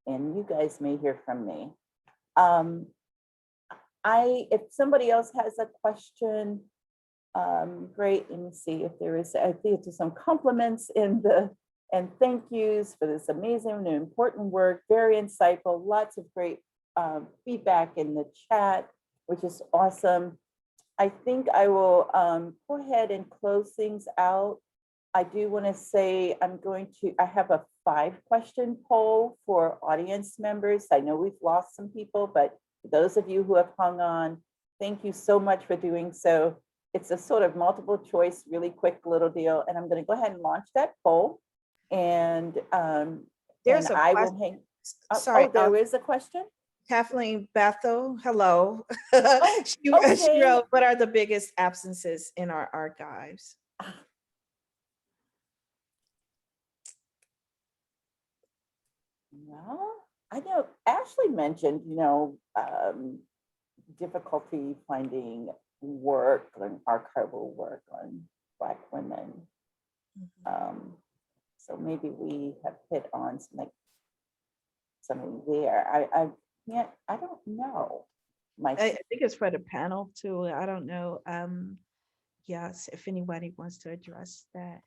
and you guys may hear from me. If somebody else has a question, great. Let me see if there is. I think there's some compliments and thank yous for this amazing and important work. Very insightful. Lots of great feedback in the chat, which is awesome. I think I will go ahead and close things out. I do want to say I have a 5-question poll for audience members. I know we've lost some people, but for those of you who have hung on, thank you so much for doing so. It's a sort of multiple choice, really quick little deal. And I'm going to go ahead and launch that poll. And There's and a I will question. hang. Sorry, there is a question. Kathleen Bethel, hello. She okay. wrote, what are the biggest absences in our archives? Well, I know Ashley mentioned, difficulty finding work and archival work on Black women. So maybe we have hit on something there. I don't know. I think it's for the panel too. I don't know. Yes, if anybody wants to address that.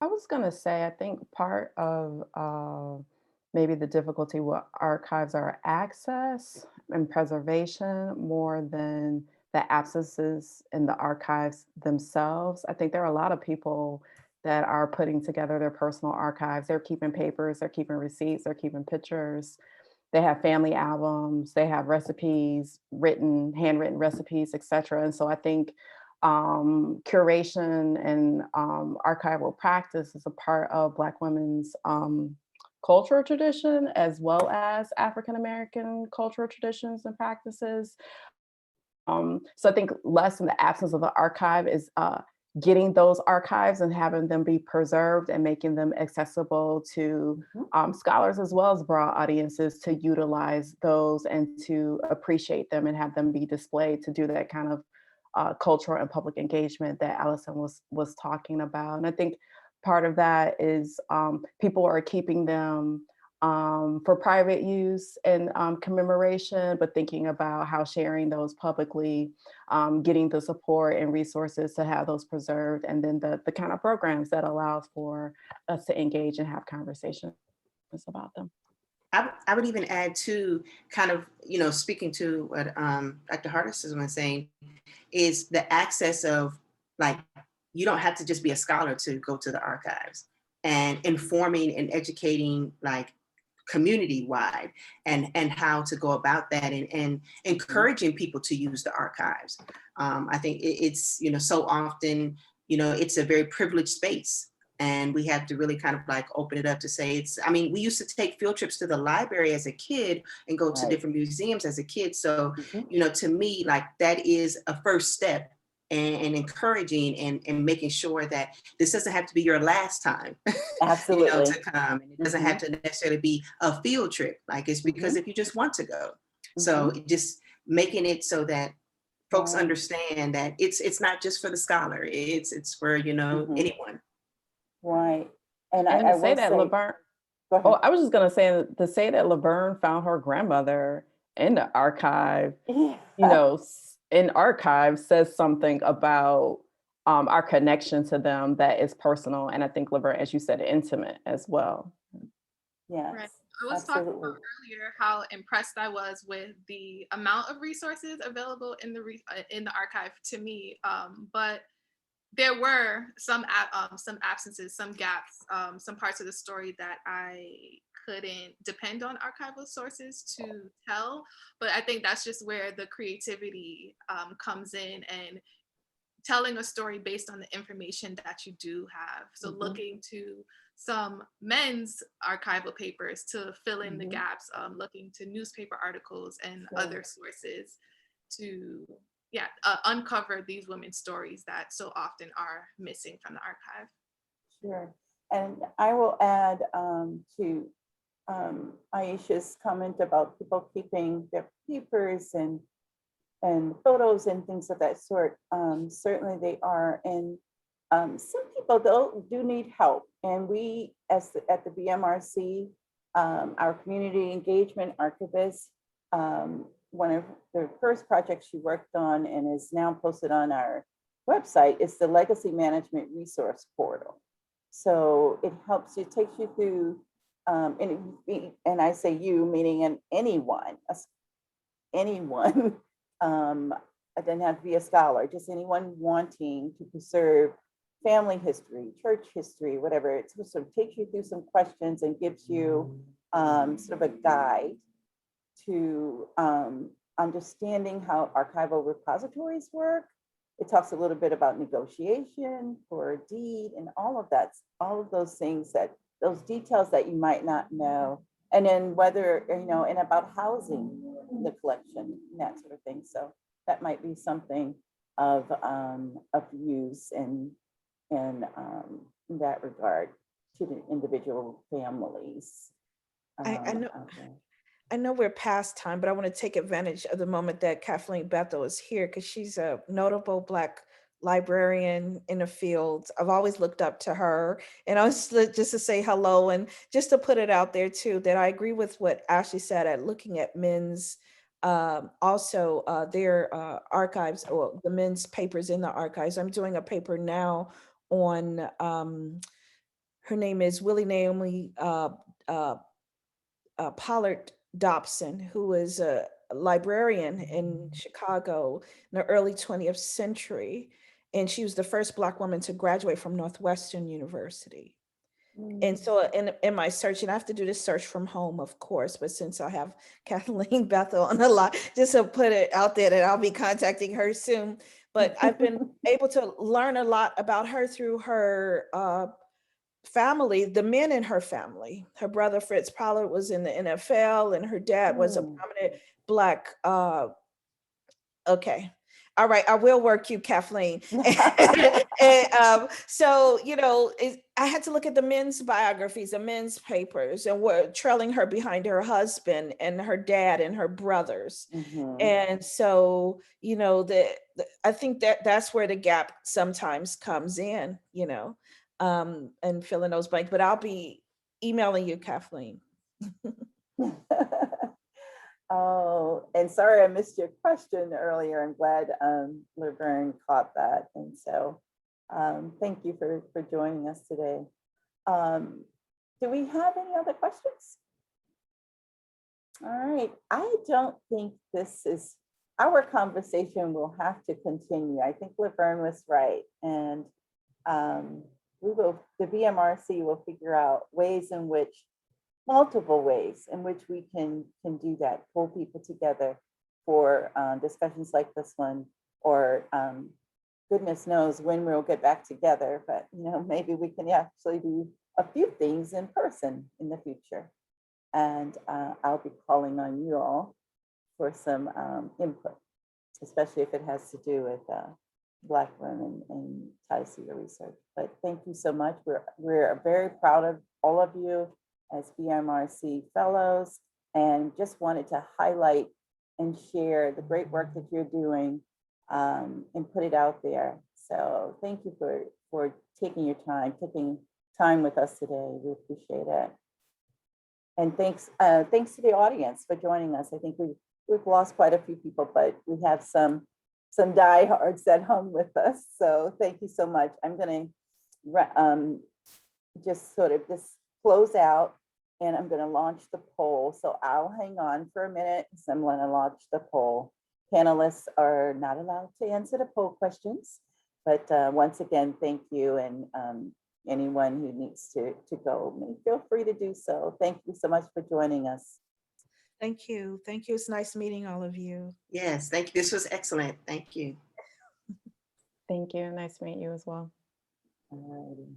I was going to say, I think part of maybe the difficulty with archives are access and preservation more than the absences in the archives themselves. I think there are a lot of people that are putting together their personal archives. They're keeping papers, they're keeping receipts, they're keeping pictures. They have family albums, they have recipes, handwritten recipes, etc. And so I think curation and archival practice is a part of Black women's cultural tradition, as well as African-American cultural traditions and practices. So I think less in the absence of the archive is getting those archives and having them be preserved and making them accessible to scholars as well as broad audiences to utilize those and to appreciate them and have them be displayed, to do that kind of cultural and public engagement that Allison was talking about. And I think part of that is people are keeping them for private use and commemoration, but thinking about how sharing those publicly, getting the support and resources to have those preserved, and then the kind of programs that allows for us to engage and have conversations about them. I would even add to kind of, speaking to what Dr. Hardis was saying, is the access of, like, you don't have to just be a scholar to go to the archives, and informing and educating, like, community-wide and how to go about that, and encouraging people to use the archives. I think it's, so often, it's a very privileged space. And we have to really kind of like open it up to say we used to take field trips to the library as a kid and go to different museums as a kid. So, to me, like, that is a first step, and encouraging and making sure that this doesn't have to be your last time Absolutely. to come. And it doesn't have to necessarily be a field trip. Like, it's because if you just want to go. So just making it so that folks understand that it's not just for the scholar, it's for, anyone. Right. And I will say that Laverne, I was just going to say, to say that Laverne found her grandmother in the archive, in archives, says something about our connection to them that is personal. And I think Laverne, as you said, intimate as well. Yes. Right. I was talking about earlier how impressed I was with the amount of resources available in the archive to me, but there were some absences, some gaps, some parts of the story that I couldn't depend on archival sources to tell. But I think that's just where the creativity comes in, and telling a story based on the information that you do have. So looking to some men's archival papers to fill in the gaps, looking to newspaper articles and other sources to uncover these women's stories that so often are missing from the archive. Sure. And I will add to Aisha's comment about people keeping their papers and photos and things of that sort. Certainly they are. And some people do need help. And we, at the BMRC, our community engagement archivist, one of the first projects she worked on and is now posted on our website is the Legacy Management Resource Portal. So it helps you, takes you through, and I say you, meaning anyone, anyone, it doesn't have to be a scholar, just anyone wanting to preserve family history, church history, whatever. It sort of takes you through some questions and gives you sort of a guide to understanding how archival repositories work. It talks a little bit about negotiation for a deed and all of that, all of those things, that those details that you might not know. And then whether, you know, and about housing in the collection and that sort of thing. So that might be something of use in that regard to the individual families. I know. Okay. I know we're past time, but I want to take advantage of the moment that Kathleen Bethel is here because she's a notable Black librarian in the field. I've always looked up to her, and I was just to say hello and just to put it out there too, that I agree with what Ashley said at looking at men's also their archives, or the men's papers in the archives. I'm doing a paper now on, her name is Willie Naomi Pollard Dobson, who was a librarian in Chicago in the early 20th century. And she was the first Black woman to graduate from Northwestern University. And so in my search, and I have to do this search from home, of course, but since I have Kathleen Bethel on the line, just to put it out there that I'll be contacting her soon. But I've been able to learn a lot about her through her family, the men in her family. Her brother Fritz Pollard was in the NFL, and her dad was a prominent Black. Okay, all right, I will work you, Kathleen. And so you know, I had to look at the men's biographies, the men's papers, and were trailing her behind her husband and her dad and her brothers. And so you know, I think that's where the gap sometimes comes in. You know. And fill in those blanks, but I'll be emailing you, Kathleen. Oh, and sorry I missed your question earlier. I'm glad Laverne caught that. And so thank you for joining us today. Do we have any other questions? All right, I don't think this is, our conversation will have to continue. I think Laverne was right. And the BMRC will figure out ways in which, multiple ways in which we can do that, pull people together for discussions like this one, or goodness knows when we'll get back together, but you know, maybe we can actually do a few things in person in the future. And I'll be calling on you all for some input, especially if it has to do with Black women and ties to your research. But thank you so much. We're very proud of all of you as BMRC fellows, and just wanted to highlight and share the great work that you're doing and put it out there. So thank you for taking time with us today. We appreciate it. And thanks to the audience for joining us. I think we've lost quite a few people, but we have some diehards that hung with us. So thank you so much. I'm going to just close out, and I'm going to launch the poll. So I'll hang on for a minute. So I'm going to launch the poll. Panelists are not allowed to answer the poll questions, but once again, thank you. And anyone who needs to go, may feel free to do so. Thank you so much for joining us. Thank you. Thank you. It's nice meeting all of you. Yes, thank you. This was excellent. Thank you. Thank you. Nice to meet you as well. All righty.